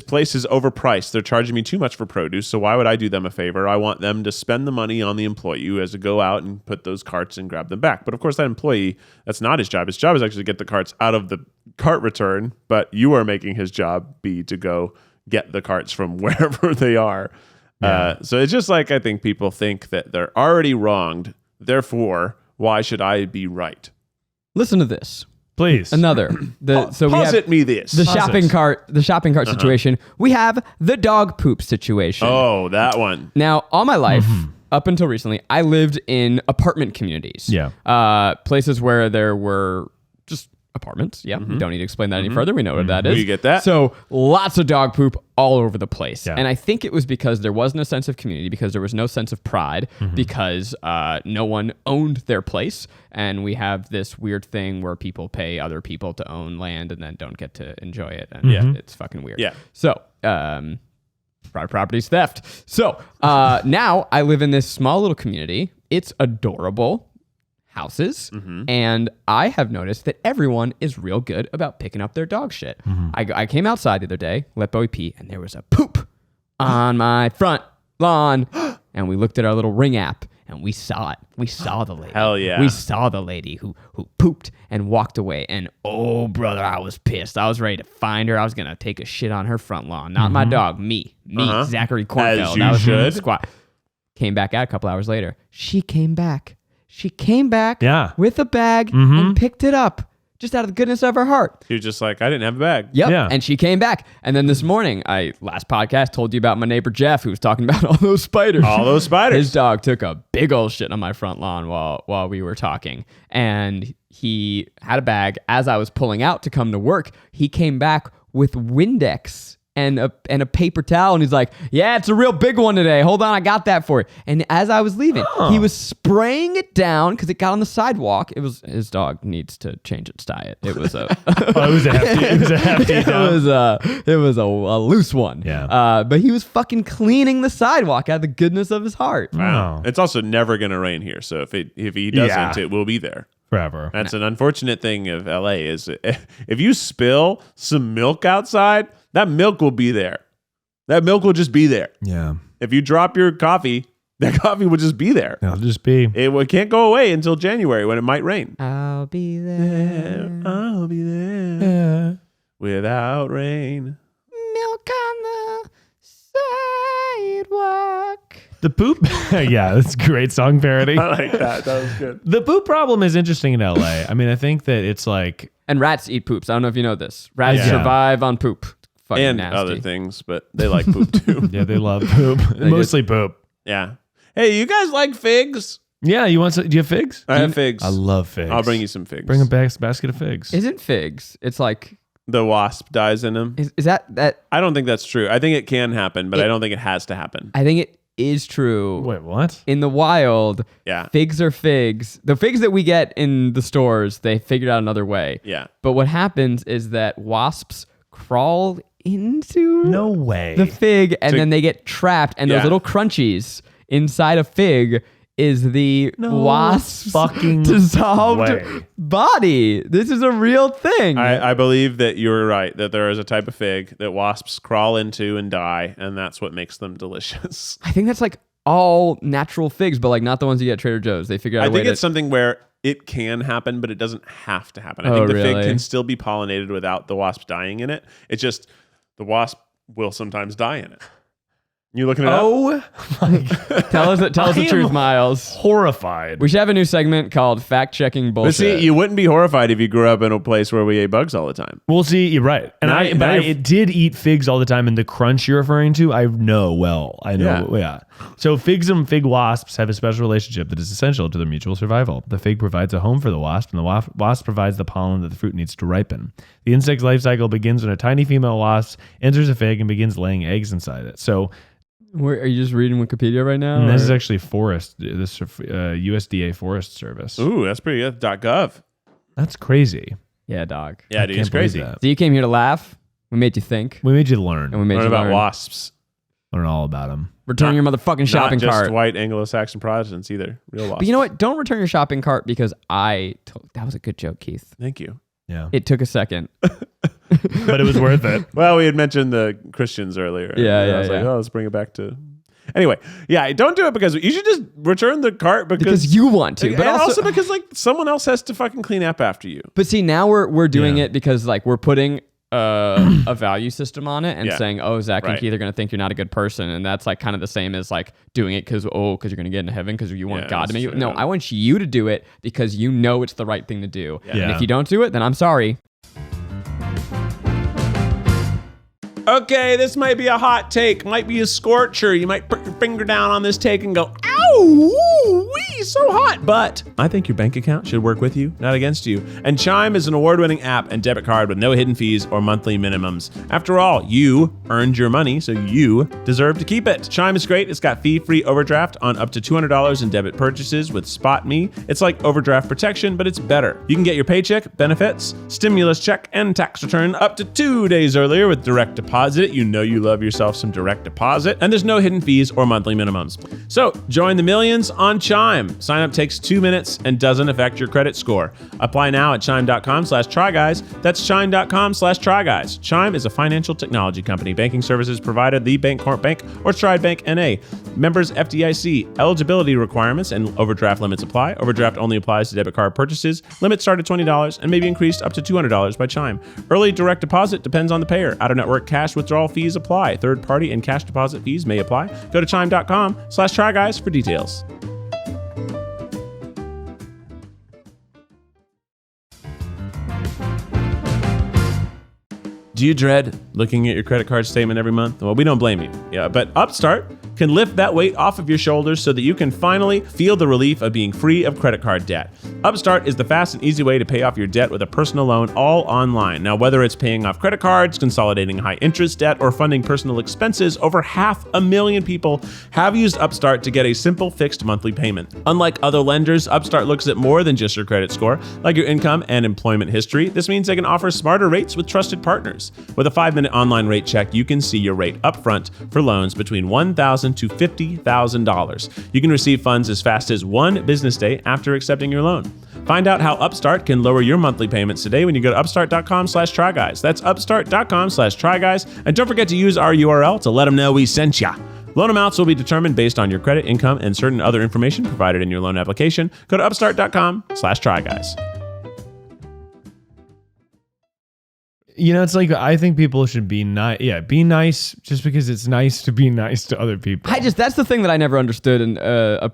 place is overpriced. They're charging me too much for produce, so why would I do them a favor? I want them to spend the money on the employee who has to go out and put those carts and grab them back. But of course, that employee, that's not his job. His job is actually to get the carts out of the cart return, but you are making his job be to go get the carts from wherever they are. Yeah. So it's just like, I think people think that they're already wronged. Therefore, why should I be right? Listen to this, please. Another. Posit me this. The shopping cart situation. We have the dog poop situation. Oh, that one. Now, all my life, up until recently, I lived in apartment communities. Yeah. Places where there were just apartments. Yeah. We don't need to explain that any further. We know what that is. You get that? So lots of dog poop all over the place. Yeah. And I think it was because there wasn't a sense of community, because there was no sense of pride, because no one owned their place. And we have this weird thing where people pay other people to own land and then don't get to enjoy it. And it's fucking weird. Yeah. So, private property's theft. So now I live in this small little community. It's adorable. Houses, and I have noticed that everyone is real good about picking up their dog shit. I came outside the other day, let Bowie pee, and there was a poop on my front lawn, and we looked at our little Ring app, and we saw it. We saw the lady. Hell yeah. We saw the lady who pooped and walked away, and oh, brother, I was pissed. I was ready to find her. I was going to take a shit on her front lawn. Not my dog, me, Zachary Kornfeld. As you should. Squat. Came back out a couple hours later. She came back with a bag and picked it up just out of the goodness of her heart. She was just like, I didn't have a bag. Yep. Yeah. And she came back. And then this morning, last podcast told you about my neighbor Jeff, who was talking about all those spiders. All those spiders. His dog took a big old shit on my front lawn while we were talking. And he had a bag. As I was pulling out to come to work, he came back with Windex and a paper towel, and he's like, yeah, it's a real big one today. Hold on, I got that for you. And as I was leaving, he was spraying it down because it got on the sidewalk. It was, his dog needs to change its diet. It was a it was a hefty it was a loose one. Yeah. But he was fucking cleaning the sidewalk out of the goodness of his heart. Wow. It's also never gonna rain here, so if he doesn't, it will be there forever. That's an unfortunate thing of LA is if you spill some milk outside, that milk will be there. That milk will just be there. Yeah. If you drop your coffee, that coffee will just be there. It'll just be. It can't go away until January when it might rain. I'll be there. I'll be there. Without rain. Milk on the sidewalk. The poop. Yeah, that's a great song parody. I like that. That was good. The poop problem is interesting in LA. I mean, I think that it's like. And rats eat poops. I don't know if you know this. Rats survive on poop. Fucking and nasty. Other things, but they like poop too. Yeah, they love poop. Mostly poop. Yeah. Hey, you guys like figs? Yeah, you want some? Do you have figs? I have figs. I love figs. I'll bring you some figs. Bring a basket of figs. Isn't figs? It's like the wasp dies in them. Is that? I don't think that's true. I think it can happen, but I don't think it has to happen. I think it is true. Wait, what? In the wild, figs are figs. The figs that we get in the stores, they figured out another way. Yeah. But what happens is that wasps crawl into the fig, and then they get trapped, and those little crunchies inside a fig is the wasp's fucking dissolved body. This is a real thing. I believe that you're right, that there is a type of fig that wasps crawl into and die, and that's what makes them delicious. I think that's like all natural figs, but like not the ones you get at Trader Joe's. They figure out a way I think it's something where it can happen, but it doesn't have to happen. I think the fig can still be pollinated without the wasp dying in it. It's just the wasp will sometimes die in it. You looking it up? Oh my God. Tell us the truth, Miles. Horrified. We should have a new segment called Fact Checking Bullshit. But see, you wouldn't be horrified if you grew up in a place where we ate bugs all the time. We'll see. You're right. And I did eat figs all the time, and the crunch you're referring to, I know well. I know. Yeah. So figs and fig wasps have a special relationship that is essential to their mutual survival. The fig provides a home for the wasp, and the wasp provides the pollen that the fruit needs to ripen. The insect's life cycle begins when a tiny female wasp enters a fig and begins laying eggs inside it. So, are you just reading Wikipedia right now? This is actually USDA Forest Service. Ooh, that's pretty good. .gov. That's crazy. Yeah, dog. Yeah, dude, it's crazy. So you came here to laugh. We made you think. We made you learn. And we made learn you about learn. Wasps. Learn all about them. Return your motherfucking shopping cart. Not just white Anglo-Saxon Protestants either. Real wasps. But you know what? Don't return your shopping cart because that was a good joke, Keith. Thank you. Yeah. It took a second. But it was worth it. Well, we had mentioned the Christians earlier. Yeah, I was like, let's bring it back to... Anyway, don't do it because you should just return the cart because you want to, but also because like someone else has to fucking clean up after you. But see, now we're doing it because like we're putting a value system on it and saying, oh, Zach and Keith are going to think you're not a good person, and that's like kind of the same as like doing it because you're going to get into heaven because you want God to make you. No, I want you to do it because you know it's the right thing to do. Yeah. And if you don't do it, then I'm sorry. Okay, this might be a hot take, might be a scorcher. You might put your finger down on this take and go, ow, wee, so hot. But I think your bank account should work with you, not against you. And Chime is an award-winning app and debit card with no hidden fees or monthly minimums. After all, you earned your money, so you deserve to keep it. Chime is great. It's got fee-free overdraft on up to $200 in debit purchases with Spot Me. It's like overdraft protection, but it's better. You can get your paycheck, benefits, stimulus check, and tax return up to 2 days earlier with direct deposit. You know you love yourself some direct deposit, and there's no hidden fees or monthly minimums. So join the millions on Chime. Sign up takes 2 minutes and doesn't affect your credit score. Apply now at chime.com/tryguys. That's chime.com/tryguys. Chime is a financial technology company. Banking services provided The Bancorp Bank or Stride Bank NA. Members FDIC. Eligibility requirements and overdraft limits apply. Overdraft only applies to debit card purchases. Limits start at $20 and may be increased up to $200 by Chime. Early direct deposit depends on the payer. Out-of-network cash withdrawal fees apply. Third party and cash deposit fees may apply. Go to chime.com/tryguys for details. Do you dread looking at your credit card statement every month? Well, we don't blame you. Yeah, but Upstart can lift that weight off of your shoulders so that you can finally feel the relief of being free of credit card debt. Upstart is the fast and easy way to pay off your debt with a personal loan all online. Now, whether it's paying off credit cards, consolidating high interest debt, or funding personal expenses, over 500,000 people have used Upstart to get a simple fixed monthly payment. Unlike other lenders, Upstart looks at more than just your credit score, like your income and employment history. This means they can offer smarter rates with trusted partners. With a 5-minute online rate check, you can see your rate upfront for loans between $1,000 to $50,000. You can receive funds as fast as 1 business day after accepting your loan. Find out how Upstart can lower your monthly payments today when you go to upstart.com/tryguys. That's upstart.com/tryguys. And don't forget to use our URL to let them know we sent ya. Loan amounts will be determined based on your credit, income, and certain other information provided in your loan application. Go to upstart.com/tryguys. You know, it's like, I think people should be nice. Yeah, be nice just because it's nice to be nice to other people. That's the thing that I never understood, and a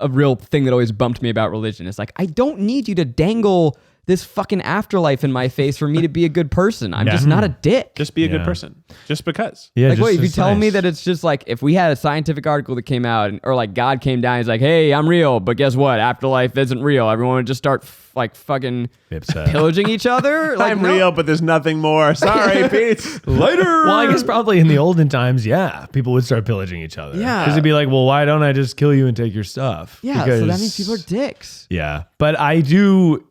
real thing that always bumped me about religion. It's like, I don't need you to dangle this fucking afterlife in my face for me to be a good person. I'm just not a dick. Just be a good person. Just because. Yeah, like, wait, if you tell me that it's just like, if we had a scientific article that came out, or like God came down, he's like, hey, I'm real, but guess what? Afterlife isn't real. Everyone would just start like fucking pillaging each other. Like, I'm real, but there's nothing more. Sorry, Pete. Later. Well, I guess probably in the olden times, people would start pillaging each other. Yeah. Because it'd be like, well, why don't I just kill you and take your stuff? Yeah, so that means people are dicks. Yeah. But I do,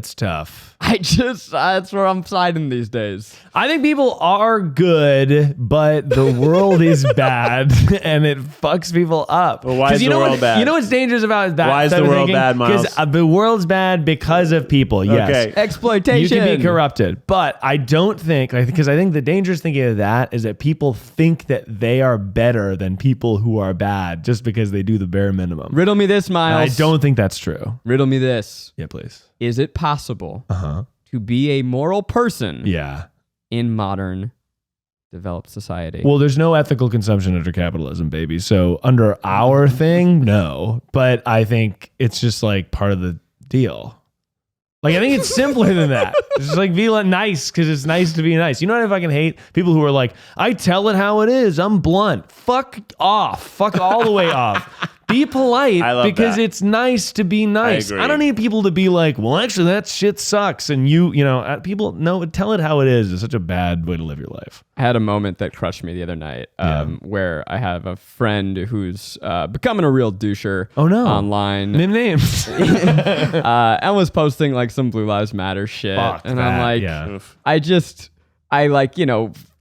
it's tough. That's where I'm siding these days. I think people are good, but the world is bad and it fucks people up. Well, why is the world bad? You know what's dangerous about that? Why is the world bad, Miles? Because the world's bad because of people, yes. Okay. Exploitation. You can be corrupted. But I don't think, because I think the dangerous thinking of that is that people think that they are better than people who are bad just because they do the bare minimum. Riddle me this, Miles. And I don't think that's true. Riddle me this. Yeah, please. Is it possible to be a moral person in modern developed society? Well, there's no ethical consumption under capitalism, baby. So under our thing, no. But I think it's just like part of the deal. Like, I think it's simpler than that. It's just like be nice because it's nice to be nice. You know what I fucking hate? People who are like, I tell it how it is. I'm blunt. Fuck off. Fuck all the way off. Be polite because it's nice to be nice. I don't need people to be like, well, actually, that shit sucks. And people, no, tell it how it is. It's such a bad way to live your life. I had a moment that crushed me the other night where I have a friend who's becoming a real doucher online. Name names. And was posting like some Blue Lives Matter shit. I'm like,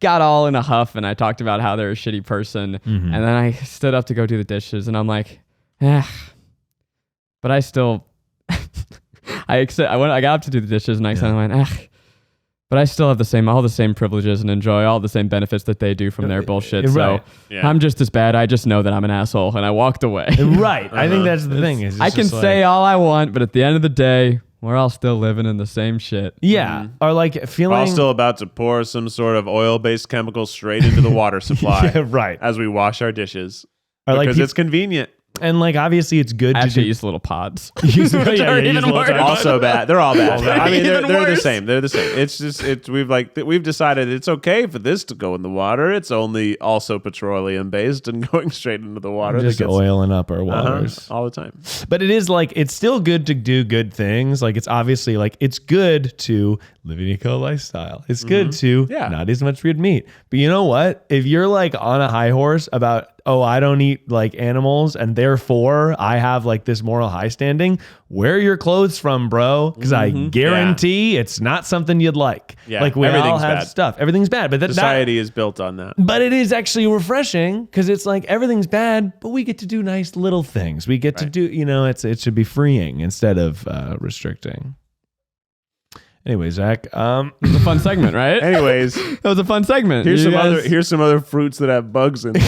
got all in a huff and I talked about how they're a shitty person. And then I stood up to go do the dishes and I'm like, but I still, I got up to do the dishes and I went, but I still have all the same privileges and enjoy all the same benefits that they do from their bullshit. Right. So I'm just as bad. I just know that I'm an asshole and I walked away. Right. I think that's the thing. I can say all I want, but at the end of the day, we're all still living in the same shit. Yeah. Or like feeling... We're all still about to pour some sort of oil-based chemical straight into the water supply. Right. As we wash our dishes. Or because it's convenient. And like, obviously it's good to use little pods. Also bad. They're all bad. I mean, they're worse. the same. They're the same. It's just, we've decided it's okay for this to go in the water. It's only also petroleum based and going straight into the water. Just oiling up our waters. All the time. But it is like, it's still good to do good things. Like it's obviously like, it's good to live an eco lifestyle. It's good to not eat as much red meat. But you know what? If you're like on a high horse about, I don't eat like animals and therefore I have like this moral high standing, wear your clothes from, bro. Because I guarantee it's not something you'd like. Yeah. Like we all have stuff. Everything's bad. But society is built on that. But it is actually refreshing because it's like everything's bad, but we get to do nice little things. We get to do, it should be freeing instead of restricting. Anyway, Zach, it was a fun segment, right? Anyways, it was a fun segment. Here's some other fruits that have bugs in them.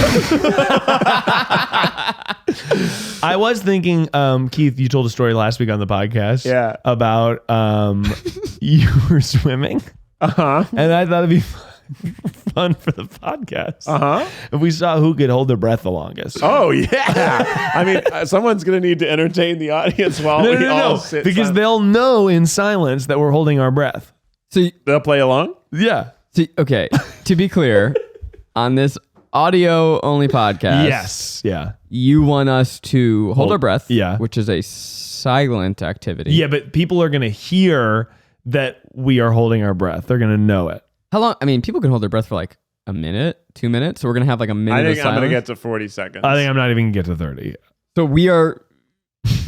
I was thinking, Keith, you told a story last week on the podcast about you were swimming. And I thought it'd be fun for the podcast. If we saw who could hold their breath the longest. Oh, yeah. I mean, someone's going to need to entertain the audience while we all sit because they'll know in silence that we're holding our breath. So they'll play along? Yeah. Okay. To be clear, on this audio only podcast. Yes. Yeah. You want us to hold our breath. Yeah. Which is a silent activity. Yeah, but people are going to hear that we are holding our breath. They're going to know it. How long? I mean, people can hold their breath for like a minute, 2 minutes. So we're going to have like a minute of silence. I think I'm going to get to 40 seconds. I think I'm not even going to get to 30. So we are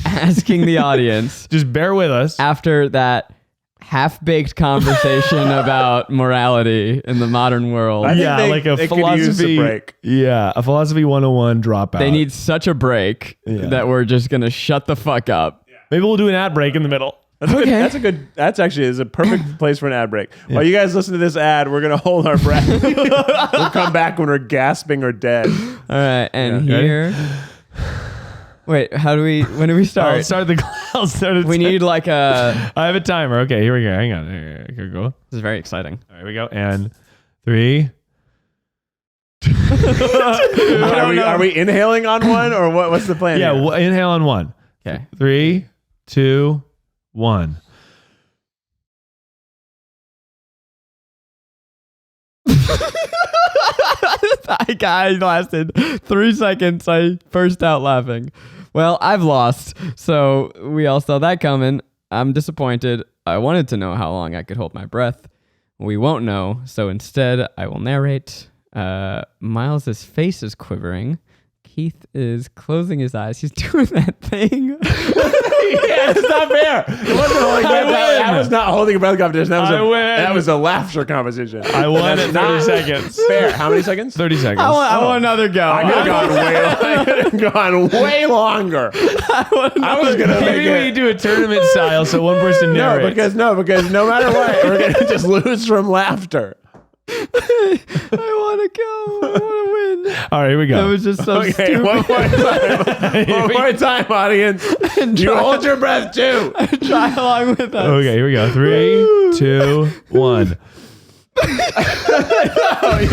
asking the audience. Just bear with us. After that half-baked conversation about morality in the modern world. Like a philosophy break. Yeah, a philosophy 101 dropout. They need such a break that we're just going to shut the fuck up. Yeah. Maybe we'll do an ad break in the middle. That's actually a perfect place for an ad break. While you guys listen to this ad, we're going to hold our breath. We'll come back when we're gasping or dead. All right. And here. Wait, when do we start? I'll start it. We need like a... I have a timer. Okay, here we go. Hang on. Here we go. This is very exciting. All right, here we go. And 3. Are we inhaling on one or what? What's the plan? Yeah, inhale on 1. Okay. 3, 2, 1. I lasted 3 seconds. I burst out laughing. Well, I've lost, so we all saw that coming. I'm disappointed. I wanted to know how long I could hold my breath. We won't know, so instead I will narrate. Miles's face is quivering. Keith is closing his eyes. He's doing that thing. It's not fair. It wasn't holding breath. That was not holding a breath competition. That was a laughter competition. I won at 30 seconds. Fair. How many seconds? 30 seconds. I want another go. I could have gone way longer. I was gonna Maybe we do a tournament style, so one person narrates. Because no matter what, we're gonna just lose from laughter. I want to go. I want to win. All right, here we go. That was just so stupid. One more time, audience. You hold your breath too. Try along with us. Okay, here we go. 3, 2, 1. No, you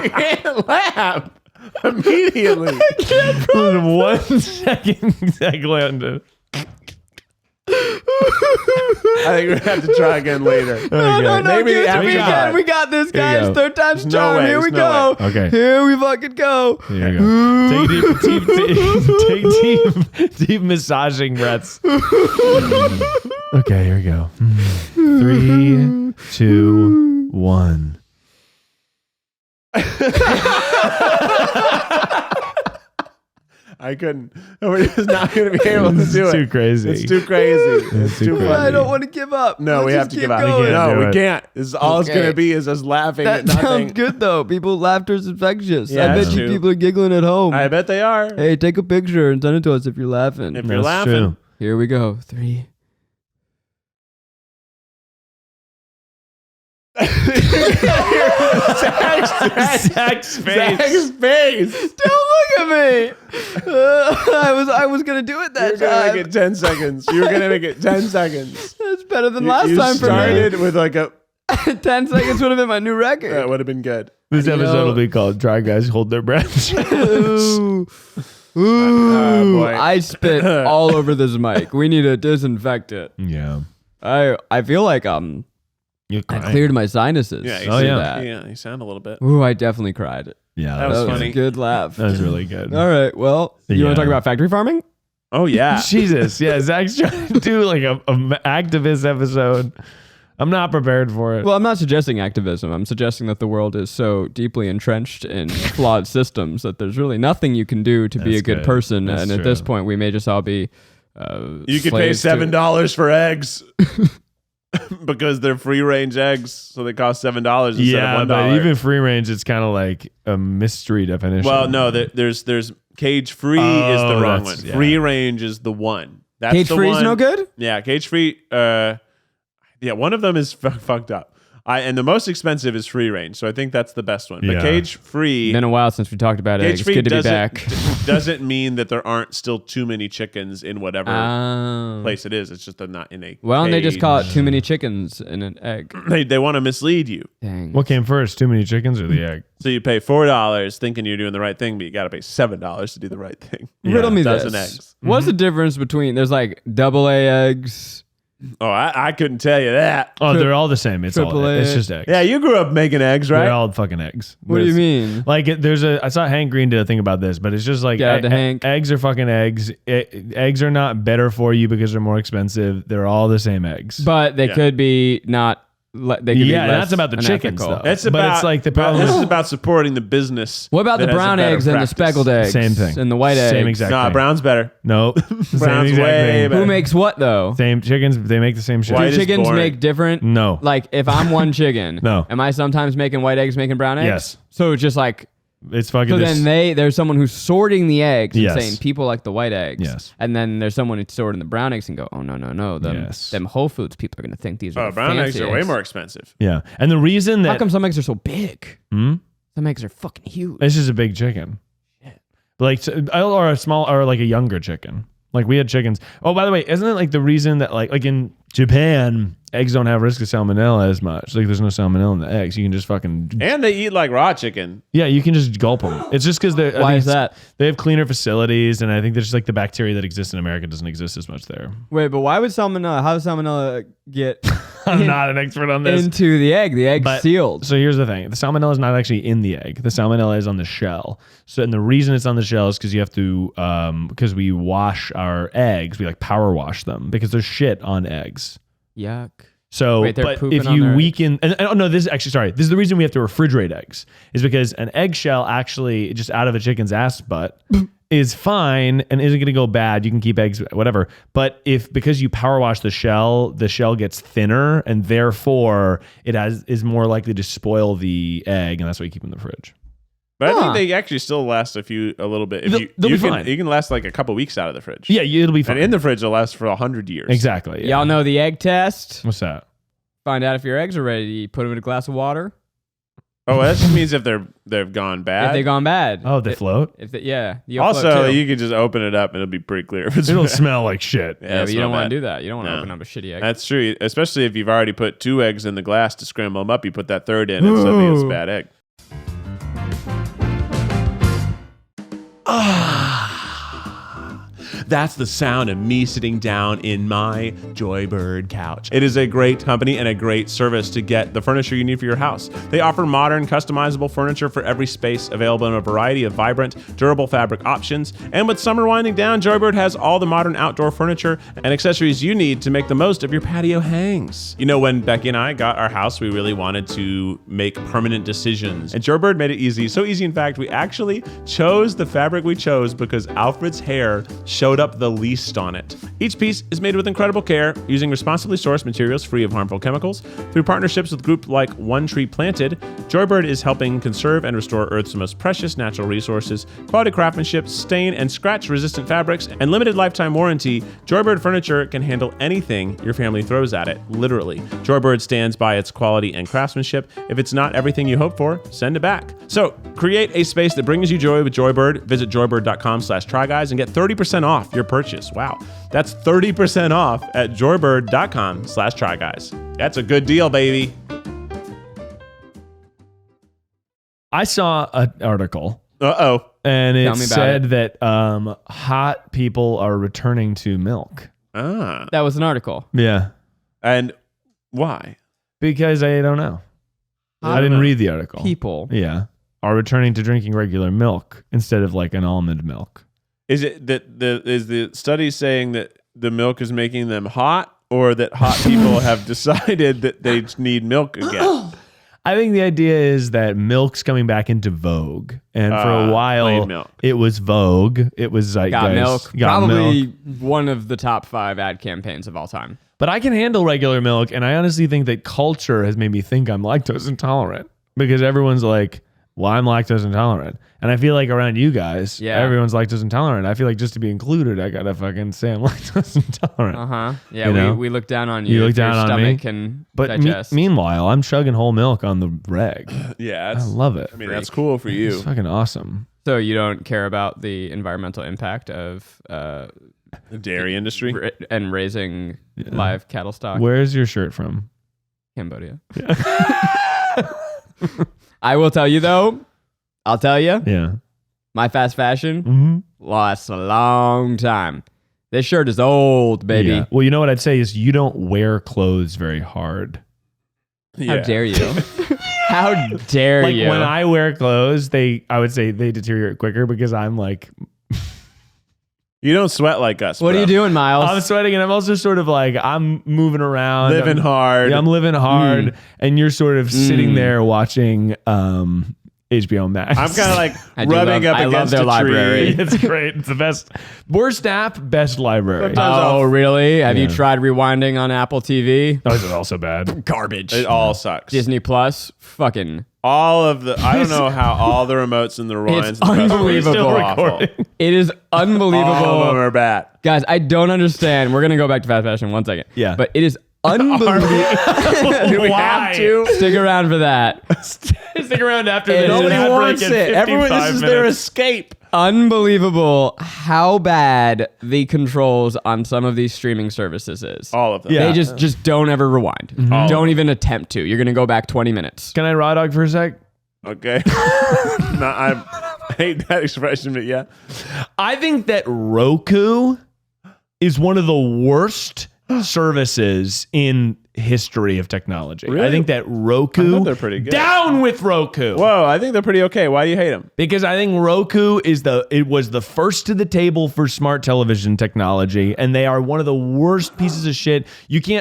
can't laugh immediately. 1 second, Zach landed. I think we have to try again later. No, maybe again. We got this, guys. Go. Third time's No charm. way, Here we no go. way. Okay. Here we fucking go. Here you go. Take deep massaging breaths. Okay, here we go. 3, 2, 1. I couldn't. We're just not going to be able to do it. It's too crazy. It's too crazy. It's too crazy. I don't want to give up. No, we have to give up. Going. We can't. This is all it's going to be is us laughing That at nothing. sounds good though. Laughter's infectious. Yeah, I bet that's you true. people are giggling at home. I bet they are. Hey, take a picture and send it to us if you're laughing. If you're That's laughing. true. Here we go. 3. Zach's face. Don't look at me. I was gonna do it that You're going to time. make it 10 seconds. You're going to make it 10 seconds. That's better than last you time for me. started with like a... 10 seconds would have been my new record. That would have been good. This episode will be called Dry Guys Hold Their Breath. Ooh. boy. I spit all over this mic. We need to disinfect it. Yeah. I feel like I cleared my sinuses. Yeah, through you that. yeah, you sound a little bit. Ooh, I definitely cried. Yeah. That was That was funny. a good laugh. That was really good. All right. Well, you want to talk about factory farming? Oh, yeah. Jesus. Yeah. Zach's trying to do like a activist episode. I'm not prepared for it. Well, I'm not suggesting activism. I'm suggesting that the world is so deeply entrenched in flawed systems that there's really nothing you can do to be a good person. That's and true. at this point, we may just all be You could pay slaves to- $7 for eggs because they're free range eggs, so they cost $7 instead yeah, of $1. but even free range, it's kind of like a mystery definition. Well, no, there's cage free is the wrong one. that's- yeah. Free range is the one. That's Cage the free is one. no good? Yeah, cage free. Yeah, one of them is fucked up. And the most expensive is free range, so I think that's the best one. But Yeah. cage free. Been a while since we talked about eggs. Cage free Good to be back. doesn't mean that there aren't still too many chickens in whatever place it is. It's just they're not in a Well, and they just cage. call it too many chickens in an egg. They want to mislead you. Dang. what came first? Too many chickens or the egg? So you pay $4 thinking you're doing the right thing, but you got to pay $7 to do the right thing. Riddle me dozen this. eggs. What's the difference between there's like double A eggs? Oh, I couldn't tell you that. Oh, they're all the same. It's all. AAA. It's just eggs. Yeah, you grew up making eggs, right? They're all fucking eggs. What do you mean? Like I saw Hank Green did a thing about this, but it's just like Yeah, the Hank. eggs are fucking eggs. Eggs are not better for you because they're more expensive. They're all the same eggs. But they could be not. They could be Yeah, less that's about the chickens, unethical. though. It's But about, it's like the problem This is- is about supporting the business. What about the that has a brown better eggs and the practice. speckled eggs? Same thing. And the white eggs. Same exact Nah, thing. brown's better. No, same Brown's exact way thing. better. Who makes what though? Same chickens. They make the same shit. White Do is chickens boring. make different? No. Like if I'm one chicken, No. am I sometimes making white eggs, making brown eggs? Yes. So it's just like. It's fucking. So this- then there's someone who's sorting the eggs and Yes. saying people like the white eggs. Yes. And then there's someone who's sorting the brown eggs and go, oh no. Yes. Them Whole Foods people are gonna think these are Oh, the brown fancy eggs are way more expensive. Yeah, and the reason How that come some eggs are so big? Hmm? Some eggs are fucking huge. it's just a big chicken, like or a small or like a younger chicken. Like we had chickens. Oh, by the way, isn't it like the reason that like in Japan, eggs don't have risk of salmonella as much? Like there's no salmonella in the eggs. You can just fucking And they eat like raw chicken. yeah, you can just gulp them. It's just because they Why is that? They have cleaner facilities, and I think there's like the bacteria that exists in America doesn't exist as much there. Wait, but why would salmonella? How does salmonella get I'm not an expert on this. into the egg? The egg's But- sealed. So here's the thing: the salmonella is not actually in the egg. The salmonella is on the shell. So, and the reason it's on the shell is because you have to, because we wash our eggs, we like power wash them because there's shit on eggs. Yuck. So, Wait, but if you weaken, this is the reason we have to refrigerate eggs, is because an eggshell actually just out of a chicken's ass butt is fine and isn't going to go bad. You can keep eggs, whatever. But because you power wash the shell gets thinner, and therefore is more likely to spoil the egg, and that's why you keep them in the fridge. But I think they actually still last a little bit. If they'll be fine. You can last like a couple weeks out of the fridge. Yeah, it'll be fine. And in the fridge, it'll last for 100 years. Exactly. Yeah. Y'all know the egg test? What's that? Find out if your eggs are ready. You put them in a glass of water. Oh, that just means if they've gone bad. If they've gone bad. Oh, they float? Also, you can just open it up and it'll be pretty clear. It'll smell like shit. Yeah, but you don't want to do that. You don't want to open up a shitty egg. That's true. Especially if you've already put 2 eggs in the glass to scramble them up. You put that third in and suddenly it's a bad egg. That's the sound of me sitting down in my Joybird couch. It is a great company and a great service to get the furniture you need for your house. They offer modern, customizable furniture for every space, available in a variety of vibrant, durable fabric options. And with summer winding down, Joybird has all the modern outdoor furniture and accessories you need to make the most of your patio hangs. You know, when Becky and I got our house, we really wanted to make permanent decisions. And Joybird made it easy. So easy, in fact, we actually chose the fabric we chose because Alfred's hair showed up the least on it. Each piece is made with incredible care, using responsibly sourced materials free of harmful chemicals. Through partnerships with groups like One Tree Planted, Joybird is helping conserve and restore Earth's most precious natural resources. Quality craftsmanship, stain and scratch-resistant fabrics, and limited lifetime warranty, Joybird furniture can handle anything your family throws at it, literally. Joybird stands by its quality and craftsmanship. If it's not everything you hope for, send it back. So, create a space that brings you joy with Joybird. Visit joybird.com/tryguys and get 30% off your purchase. Wow. That's 30% off at joybird.com/tryguys. That's a good deal, baby. I saw an article. Uh-oh. And it said that hot people are returning to milk. Ah. That was an article. Yeah. And why? Because I don't know. I didn't read the article. People. Yeah. Are returning to drinking regular milk instead of like an almond milk. Is it that is the study saying that the milk is making them hot, or that hot people have decided that they need milk again? I think the idea is that milk's coming back into vogue, and for a while it was vogue. It was like Got milk. Probably one of the top 5 ad campaigns of all time. But I can handle regular milk, and I honestly think that culture has made me think I'm lactose intolerant because everyone's like, well, I'm lactose intolerant. And I feel like around you guys, everyone's lactose intolerant. I feel like just to be included, I gotta fucking say I'm lactose intolerant. Yeah, we look down on you. You look down on me. Can but digest. Meanwhile, I'm chugging whole milk on the reg. Yeah, I love it. I mean, that's cool for you. It's fucking awesome. So you don't care about the environmental impact of the dairy industry and raising live cattle stock? Where's your shirt from? Cambodia. Yeah. I will tell you though. I'll tell you. Yeah. My fast fashion lasts a long time. This shirt is old, baby. Yeah. Well, you know what I'd say is you don't wear clothes very hard. How dare you? How dare you? When I wear clothes, I would say they deteriorate quicker because I'm like... You don't sweat like us, What are you doing, Miles? I'm sweating, and I'm also sort of like, I'm moving around. Living hard. Yeah, I'm living hard, and you're sort of sitting there watching HBO Max. I'm kind of like rubbing up against their a library. tree. It's great. It's the best. Worst app, best library. Oh, really? Have you tried rewinding on Apple TV? Oh, is it also bad? Garbage. It all sucks. Disney Plus, fucking... All of the, I don't know how all the remotes and the rewinds It's unbelievable. still awful. It is unbelievable. All of them are bad. Guys, I don't understand. We're going to go back to fast fashion in 1 second. Yeah. But it is unbelievable. Do we have to? Stick around for that. Stick around after this. Nobody ad wants break at it. Everyone, this is 55 their minutes. escape. Unbelievable how bad the controls on some of these streaming services is. All of them. Yeah. They just don't ever rewind. Don't even attempt to. You're going to go back 20 minutes. Can I raw dog for a sec? Okay. I hate that expression, but yeah. I think that Roku is one of the worst services in history of technology. Really? I think that Roku, they're pretty good. Down with Roku. Whoa, I think they're pretty okay. Why do you hate them? Because I think Roku was the first to the table for smart television technology, and they are one of the worst pieces of shit.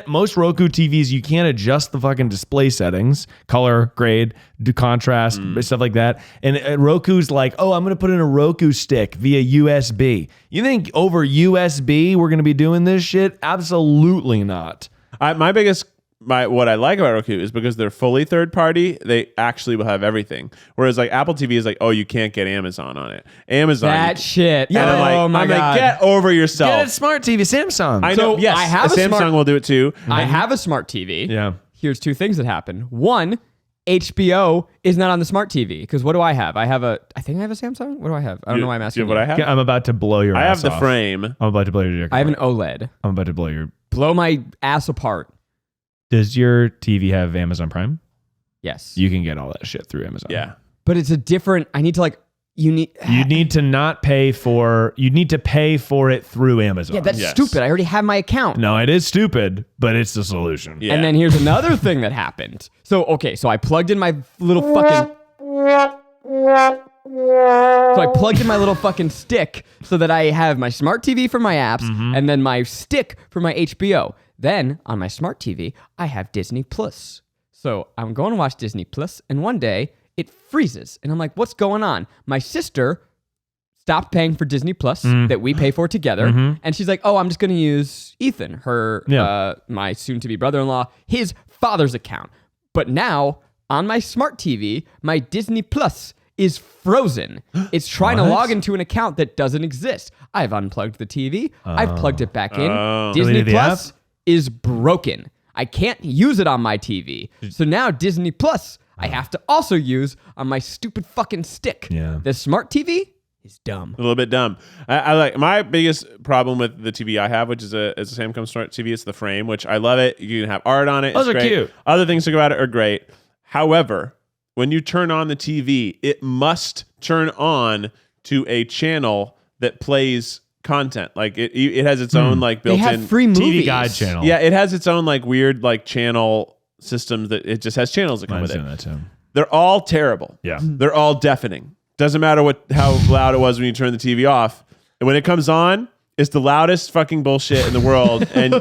Most Roku TVs, you can't adjust the fucking display settings, color, grade, contrast, stuff like that. And Roku's like, oh, I'm going to put in a Roku stick via USB. You think over USB we're going to be doing this shit? Absolutely not. What I like about Roku is because they're fully third party, they actually will have everything. Whereas like Apple TV is like, oh, you can't get Amazon on it. Shit. Yeah, I'm like, get over yourself. Get a smart TV, Samsung. I know. Yes, I have Samsung will do it too. I have a smart TV. Yeah. Here's two things that happen. One, HBO is not on the smart TV because what do I have? I think I have a Samsung. What do I have? I don't know why I'm asking. What I have? I'm about to blow your. I ass have the off. frame. I'm about to blow your dick. I have an OLED. I'm about to blow my ass apart. Does your TV have Amazon Prime? Yes. You can get all that shit through Amazon. Yeah. But it's a different. I need to You need to pay for it through Amazon. Yeah, that's stupid. I already have my account. No, it is stupid, but it's the solution. Yeah. And then here's another thing that happened. So I plugged in my little fucking stick so that I have my smart TV for my apps and then my stick for my HBO. Then on my smart TV, I have Disney Plus. So I'm going to watch Disney Plus, and one day it freezes. And I'm like, what's going on? My sister stopped paying for Disney Plus that we pay for together. And she's like, oh, I'm just going to use Ethan, my soon-to-be brother-in-law, his father's account. But now on my smart TV, my Disney Plus is frozen. It's trying to log into an account that doesn't exist. I've unplugged the TV. I've plugged it back in. Disney Plus is broken. I can't use it on my TV. So now Disney Plus, I have to also use on my stupid fucking stick. Yeah. The smart TV is dumb. A little bit dumb. I like my biggest problem with the TV I have, which is a Samsung Smart TV. It's the frame, which I love it. You can have art on it. Those it's are great. cute. Other things to go about it are great. However, when you turn on the TV, it must turn on to a channel that plays content. Like it has its own like built-in they have free movies. TV guide channel. Yeah, it has its own like weird like channel systems that it just has channels that come with it. That too. They're all terrible. Yeah. They're all deafening. Doesn't matter how loud it was when you turn the TV off. And when it comes on, it's the loudest fucking bullshit in the world. And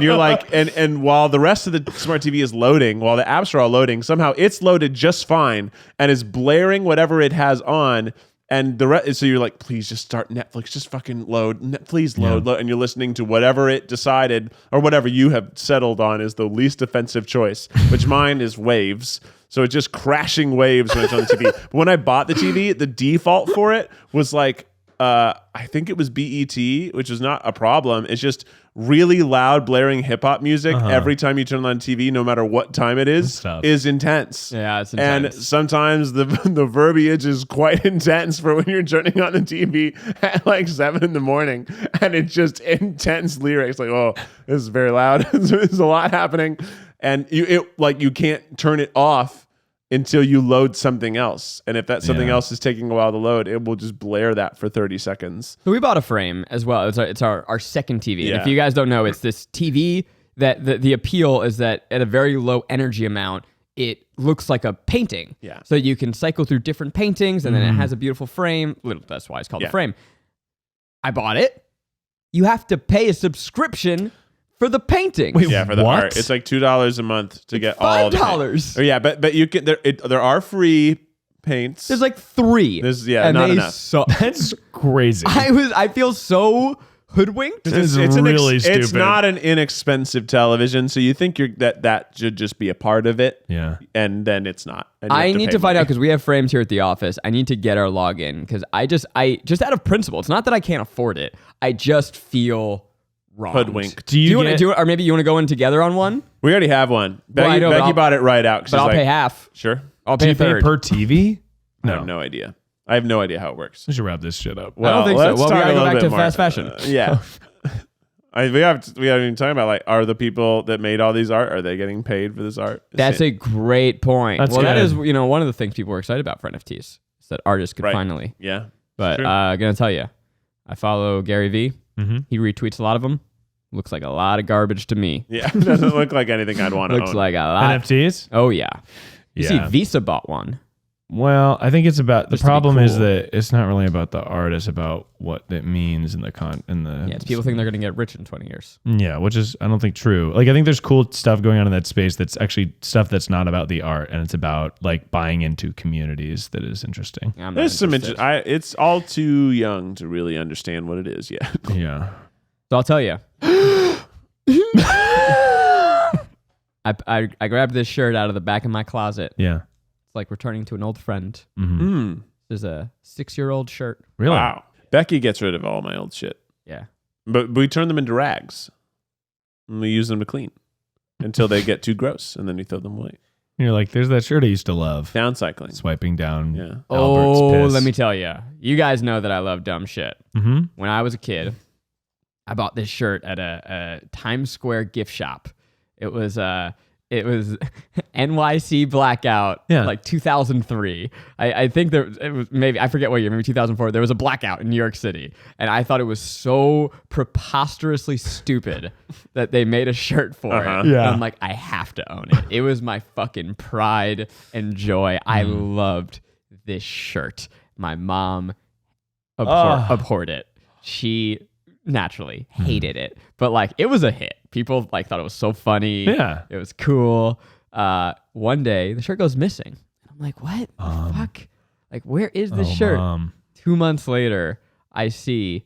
you're like, and while the rest of the smart TV is loading, while the apps are all loading, somehow it's loaded just fine and is blaring whatever it has on. And so you're like, please just start Netflix, just fucking load, please load, and you're listening to whatever it decided or whatever you have settled on is the least offensive choice, which mine is waves. So it's just crashing waves when it's on the TV. But when I bought the TV, the default for it was like, I think it was BET, which is not a problem. It's just really loud, blaring hip hop music every time you turn on TV, no matter what time it is intense. Yeah, it's intense. And sometimes the verbiage is quite intense for when you're turning on the TV at like 7 a.m. and it's just intense lyrics. Like, oh, this is very loud. There's a lot happening, and you can't turn it off until you load something else. And if that something else is taking a while to load, it will just blare that for 30 seconds. So we bought a frame as well. It's our second TV. Yeah. And if you guys don't know, it's this TV that the appeal is that at a very low energy amount, it looks like a painting. Yeah. So you can cycle through different paintings and then it has a beautiful frame. That's why it's called a frame. I bought it. You have to pay a subscription for the painting. Wait, yeah, for the what? art. It's like $2 a month to get all the $5. Oh, yeah, but you can there are free paints. There's like 3. And not enough. That's crazy. I feel so hoodwinked. It's really stupid. It's not an inexpensive television, so you think that should just be a part of it. Yeah. And then it's not. I need to find out because we have frames here at the office. I need to get our login because I just out of principle. It's not that I can't afford it. I just feel wronged. Hoodwinked. Do you want to do it, or maybe you want to go in together on one? We already have one. Becky bought it right out. But I'll pay half. Sure. I'll pay a third. Per TV? No. I have no idea. I have no idea how it works. We should wrap this shit up. Well, I don't think so. Well, we gotta go back to fast fashion. Yeah. We haven't even talked about like, are the people that made all these art, are they getting paid for this art? That's a great point. That's that good. is one of the things people were excited about for NFTs. Is that artists could finally. Yeah. But I'm gonna tell you, I follow Gary Vee. He retweets a lot of them. Looks like a lot of garbage to me. Yeah, it doesn't look like anything I'd want to own. Looks like a lot. NFTs? Oh, yeah. You see, Visa bought one. Well, I think it's about the problem is that it's not really about the art; it's about what it means in the it's people think they're going to get rich in 20 years. Yeah, which is I don't think true. Like I think there's cool stuff going on in that space that's actually stuff that's not about the art, and it's about like buying into communities that is interesting. There's some it's all too young to really understand what it is yet. Yeah. So I'll tell you. I grabbed this shirt out of the back of my closet. Yeah. It's like returning to an old friend. Mm-hmm. There's a 6-year-old shirt. Really? Wow. Becky gets rid of all my old shit. Yeah. But we turn them into rags. And we use them to clean until they get too gross, and then we throw them away. And you're like, there's that shirt I used to love. Downcycling. Swiping down. Yeah. Albert's piss. Let me tell you. You guys know that I love dumb shit. Mm-hmm. When I was a kid, I bought this shirt at a Times Square gift shop. It was NYC blackout, like 2003. I think it was maybe, I forget what year, maybe 2004. There was a blackout in New York City, and I thought it was so preposterously stupid that they made a shirt for it. Yeah. And I'm like, I have to own it. It was my fucking pride and joy. I loved this shirt. My mom abhorred it. She naturally hated it, but like it was a hit. People like thought it was so funny. Yeah, it was cool. One day the shirt goes missing. I'm like, what the fuck? Like, where is this shirt? Mom. 2 months later, I see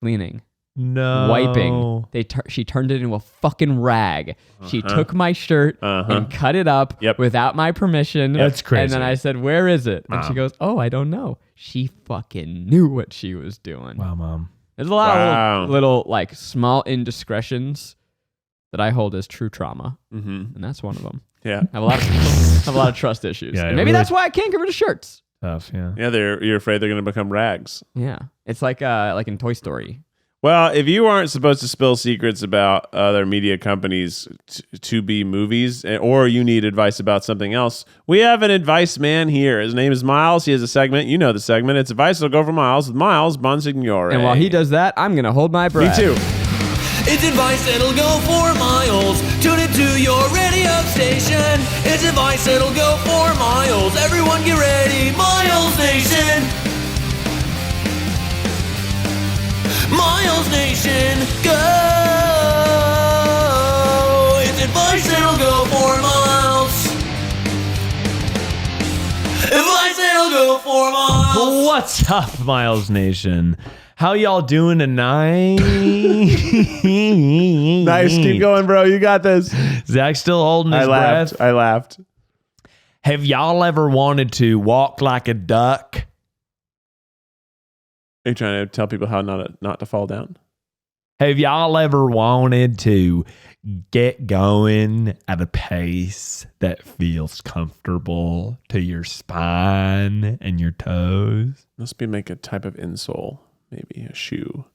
cleaning, wiping. She turned it into a fucking rag. She took my shirt and cut it up without my permission. That's crazy. And then I said, where is it? And she goes, oh, I don't know. She fucking knew what she was doing. Wow, Mom. There's a lot of little like small indiscretions that I hold as true trauma, and that's one of them. Yeah, I have a lot of trust issues. Yeah, and maybe that's why I can't get rid of shirts. Tough, yeah. Yeah, you're afraid they're going to become rags. Yeah, it's like in Toy Story. Well, if you aren't supposed to spill secrets about other media companies to be movies, or you need advice about something else, we have an advice man here. His name is Miles. He has a segment. You know the segment. It's Advice That'll Go for Miles with Miles Bonsignore. And while he does that, I'm going to hold my breath. Me too. It's advice that'll go for miles. Tune it to your radio station. It's advice that'll go for miles. Everyone get ready. Miles Nation. Miles Nation, go! It's advice that'll go for miles. Advice that'll go for miles. What's up, Miles Nation? How y'all doing tonight? Nice, keep going, bro. You got this. Zach's still holding his breath. I laughed. Have y'all ever wanted to walk like a duck? Are you trying to tell people how not to fall down? Have y'all ever wanted to get going at a pace that feels comfortable to your spine and your toes? Must be make a type of insole, maybe a shoe.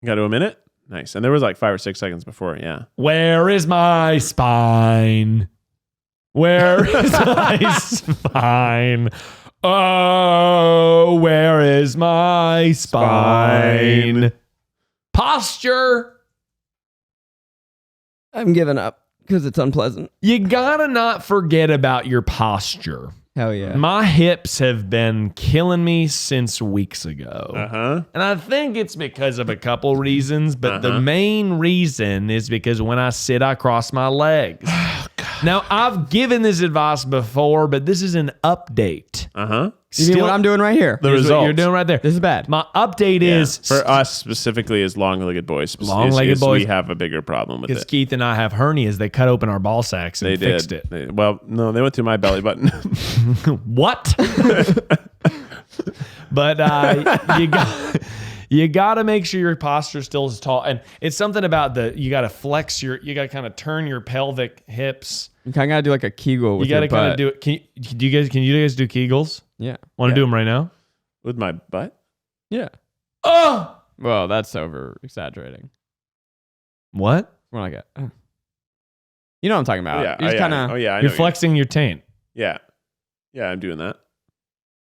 You got to a minute? Nice. And there was like 5 or 6 seconds before, yeah. Where is my spine? Where is my spine? Oh, where is my spine? Posture. I'm giving up because it's unpleasant. You gotta not forget about your posture. Hell yeah. My hips have been killing me since weeks ago. And I think it's because of a couple reasons, but the main reason is because when I sit, I cross my legs. Now, I've given this advice before, but this is an update. You mean what I'm doing right here? The result you're doing right there. This is bad. My update is... For us specifically as long-legged boys. Long-legged boys. We have a bigger problem with it. Because Keith and I have hernias. They cut open our ball sacks and fixed it. Well, no, they went through my belly button. What? But you got to make sure your posture still is tall. And it's something about you got to flex you got to kind of turn your pelvic hips. You kind of got to do like a Kegel with your butt. You got to kind of do it. Can you guys do Kegels? Yeah. Want to do them right now? With my butt? Yeah. Oh! Well, that's over exaggerating. What? More like you know what I'm talking about. Yeah. You just kind of. Oh, yeah. I You're flexing your taint. Yeah. Yeah, I'm doing that.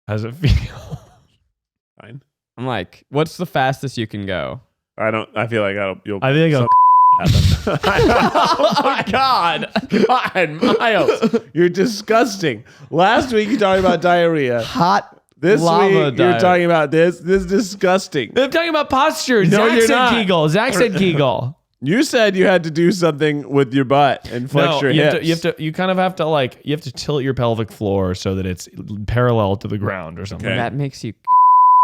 How's it feel? Fine. I'm like, what's the fastest you can go? I feel like you'll. I think I'll. Oh my God, Miles, you're disgusting. Last week you talked about diarrhea. Hot This lava week you're talking about this. This is disgusting. I'm talking about posture. No, Zach you're said not. Kegel. Zach said Kegel. You said you had to do something with your butt and flex your hips. You kind of have to tilt your pelvic floor so that it's parallel to the ground or something. Okay. That makes you.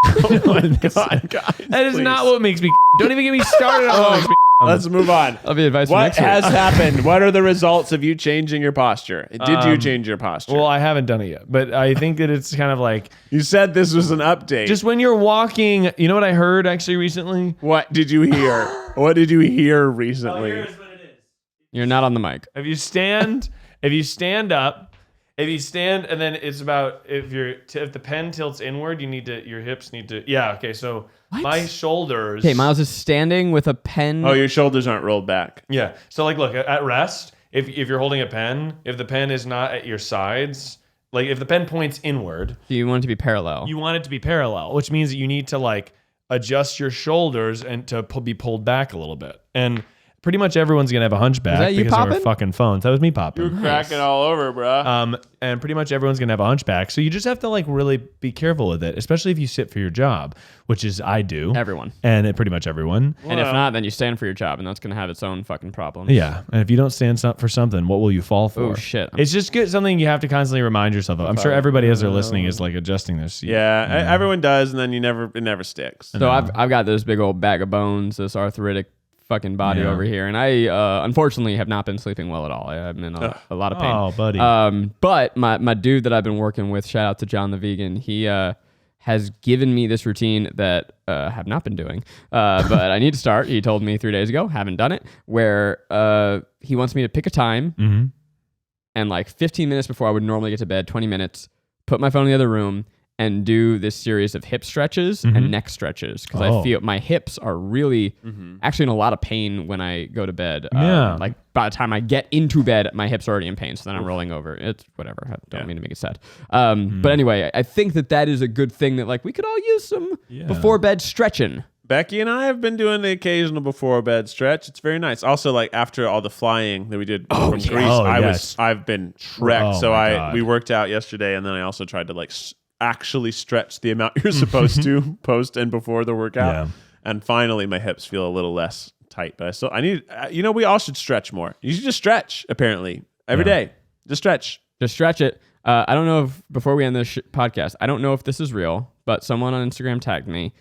Oh my God, guys, That is please. not what makes me. Don't even get me started on what makes me. Let's move on. That'll be advice for What next week. has happened? What are the results of you changing your posture? Did you change your posture? Well, I haven't done it yet, but I think that it's kind of like you said this was an update. just when you're walking. You know what I heard actually recently? What did you hear? What did you hear recently? You're not on the mic. If you stand up, and then it's about if the pen tilts inward, your hips need to. Yeah. Okay. So my shoulders. Okay, Miles is standing with a pen. Oh, your shoulders aren't rolled back. Yeah. So like, look at rest. If you're holding a pen, if the pen is not at your sides, like if the pen points inward, Do you want it to be parallel? you want it to be parallel, which means that you need to like adjust your shoulders and to be pulled back a little bit. And pretty much everyone's gonna have a hunchback that you because of our popping? fucking phones. That was me popping. You're cracking all over, bro. And pretty much everyone's gonna have a hunchback. So you just have to like really be careful with it, especially if you sit for your job, which is I do. Everyone. And pretty much everyone. And if not, then you stand for your job, and that's going to have its own fucking problems. Yeah. And if you don't stand for something, what will you fall for? Oh, shit. It's just something you have to constantly remind yourself of. I'm sure everybody as they're listening is like adjusting their seat. Yeah, everyone does, and then it never sticks. So I've got this big old bag of bones, this arthritic fucking body over here, and I unfortunately have not been sleeping well at all. I'm in a lot of pain. Oh, buddy. But my dude that I've been working with, shout out to John the Vegan, he has given me this routine that I have not been doing, but I need to start. He told me 3 days ago, haven't done it, where he wants me to pick a time and like 15 minutes before I would normally get to bed, 20 minutes, put my phone in the other room and do this series of hip stretches and neck stretches because I feel my hips are really actually in a lot of pain when I go to bed. Like by the time I get into bed, my hips are already in pain. So then I'm rolling over. It's whatever. I don't mean to make it sad. But anyway, I think that is a good thing that like we could all use some before bed stretching. Becky and I have been doing the occasional before bed stretch. It's very nice. Also, like after all the flying that we did from Greece, I've been wrecked. So we worked out yesterday, and then I also tried to like actually stretch the amount you're supposed to post and before the workout. And finally, my hips feel a little less tight. But I need. We all should stretch more. You should just stretch. Apparently, every day, just stretch. Just stretch it. I don't know if before we end this podcast, I don't know if this is real, but someone on Instagram tagged me.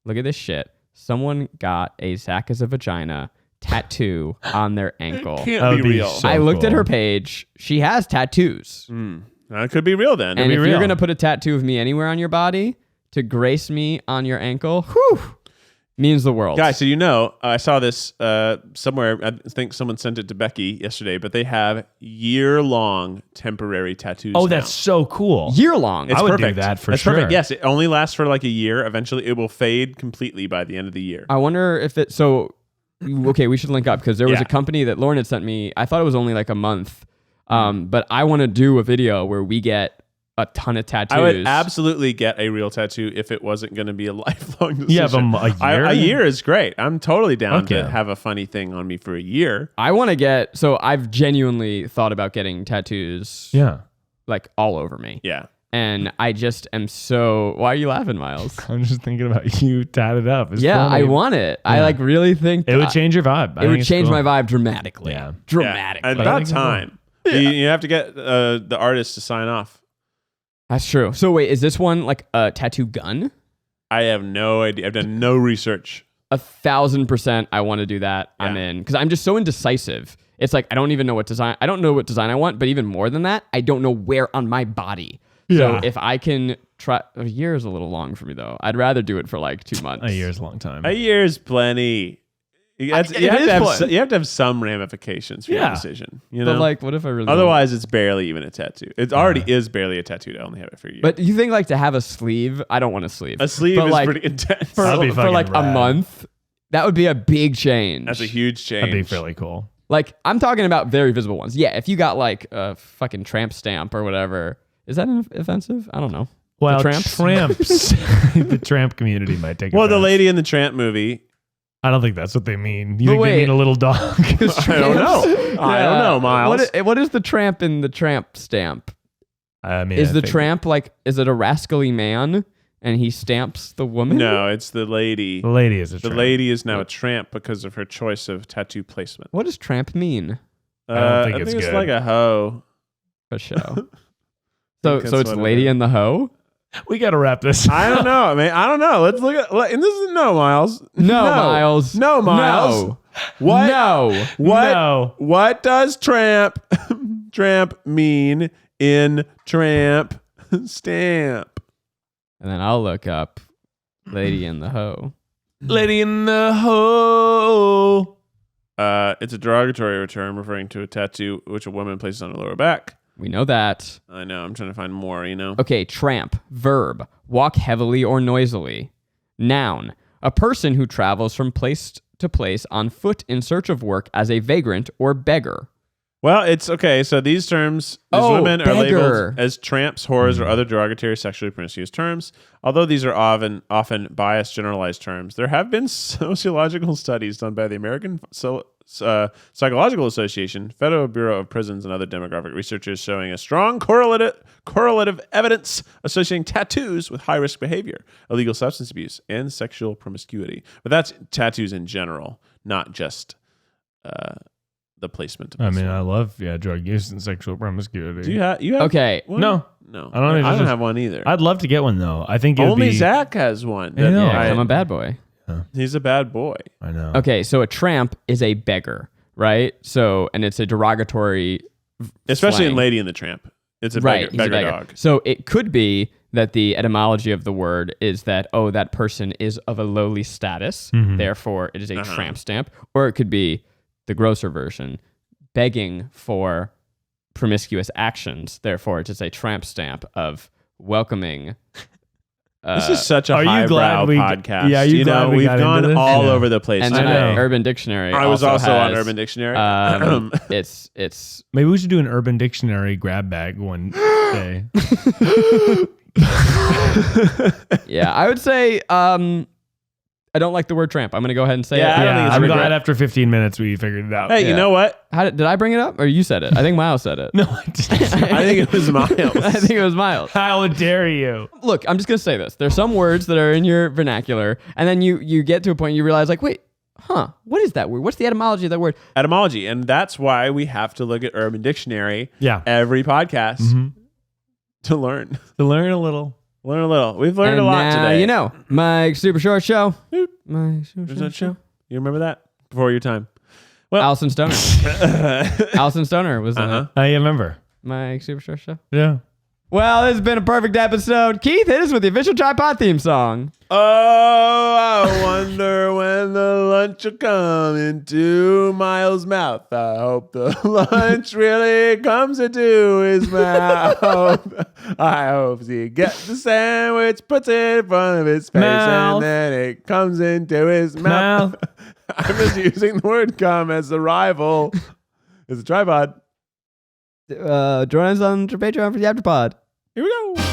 Look at this shit. Someone got a Zach is a vagina tattoo on their ankle. Can't be real. I looked at her page. She has tattoos. That could be real then. And if you're going to put a tattoo of me anywhere on your body to grace me on your ankle, means the world. Guys, so I saw this somewhere. I think someone sent it to Becky yesterday, but they have year-long temporary tattoos now. That's so cool. Year long. It's I would perfect. do that for That's sure. perfect. Yes, it only lasts for like a year. Eventually, it will fade completely by the end of the year. I wonder if it... So, okay, we should link up because there was a company that Lauren had sent me. I thought it was only like a month. But I want to do a video where we get a ton of tattoos. I would absolutely get a real tattoo if it wasn't going to be a lifelong decision. Yeah, but a year? A year is great. I'm totally down to have a funny thing on me for a year. I want to get... So I've genuinely thought about getting tattoos. Yeah. Like all over me. Yeah. And I just am so... Why are you laughing, Miles? I'm just thinking about you tatted up. It's funny. I want it. Yeah. I like really think... It would change your vibe. It would change my vibe dramatically. Yeah. Dramatically. At that time. You have to get the artist to sign off. That's true. So wait, is this one like a tattoo gun? I have no idea. I've done no research. 1,000% I want to do that. I'm in. Because I'm just so indecisive. It's like, I don't even know what design. I don't know what design I want, but even more than that, I don't know where on my body. So if I can try... A year is a little long for me though. I'd rather do it for like 2 months. A year is a long time. A year is plenty. You have to have some ramifications for your decision. But like, what if I really... Otherwise, it's barely even a tattoo. It already is barely a tattoo to only have it for a year. But you think like to have a sleeve? I don't want a sleeve. A sleeve is like, pretty intense. For like a month, that would be a big change. That's a huge change. That'd be really cool. Like, I'm talking about very visible ones. Yeah, if you got like a fucking tramp stamp or whatever, is that offensive? I don't know. Well, the tramps? the tramp community might take it. Well, the lady in the Tramp movie I don't think that's what they mean. You think they mean a little dog? I don't know. I don't know, Miles. What is the tramp in the tramp stamp? I mean, is the tramp like, is it a rascally man and he stamps the woman? No, it's the lady. The lady is a tramp. The lady is now a tramp because of her choice of tattoo placement. What does tramp mean? I don't think it's it's good. like a hoe. For show. So it's Lady in the Hoe? We got to wrap this. I don't know, man. I don't know. Let's look at. And this is Miles. No, Miles. No, Miles. No. What? No. What? No. What does tramp mean in tramp stamp? And then I'll look up Lady in the Hoe. Lady in the Hoe. It's a derogatory term referring to a tattoo which a woman places on her lower back. We know that. I know. I'm trying to find more, you know. Okay, tramp. Verb. Walk heavily or noisily. Noun. A person who travels from place to place on foot in search of work as a vagrant or beggar. Well, it's okay. So these terms, these women are labeled as tramps, whores, or other derogatory sexually promiscuous terms. Although these are often biased, generalized terms, there have been sociological studies done by the American Psychological Association, Federal Bureau of Prisons, and other demographic researchers showing a strong correlative evidence associating tattoos with high-risk behavior, illegal substance abuse, and sexual promiscuity. But that's tattoos in general, not just the placement. I mean, I love drug use and sexual promiscuity. Do you have Okay. one? No. I don't have one either. I'd love to get one though. I think only Zach has one. I know. I'm a bad boy. He's a bad boy. I know. Okay, so a tramp is a beggar, right? So, and it's a derogatory, especially slang. in Lady and the Tramp. It's a beggar dog. So it could be that the etymology of the word is that, that person is of a lowly status, therefore it is a tramp stamp, or it could be the grosser version, begging for promiscuous actions, therefore it is a tramp stamp of welcoming. This is such a highbrow podcast. Yeah, you know, we've gone all over the place. And then Urban Dictionary. I was also has, on Urban Dictionary. It's. Maybe we should do an Urban Dictionary grab bag one day. Yeah, I would say I don't like the word tramp. I'm gonna go ahead and say it. I'm glad after 15 minutes we figured it out. Hey, you know what? Did I bring it up or you said it? I think Miles said it. No, I didn't. I think it was Miles. I think it was Miles. How dare you? Look, I'm just gonna say this. There's some words that are in your vernacular, and then you get to a point you realize like, wait, what is that word? What's the etymology of that word? Etymology, and that's why we have to look at Urban Dictionary. Yeah. Every podcast to learn. To learn a little. Learn a little. We've learned a lot today. You know, Mike's Super Short Show. Mike's Super Short Show. You remember that? Before your time. Well, Allison Stoner. Allison Stoner was in it. I remember. Mike's Super Short Show. Yeah. Well, this has been a perfect episode. Keith, hit us with the official TryPod theme song. Oh, I wonder when the lunch will come into Miles' mouth. I hope the lunch really comes into his mouth. I hope he gets the sandwich, puts it in front of his face, and then it comes into his mouth. I'm just using the word come as a rival. It's a TryPod. Join us on Patreon for the Afterpod. Here we go.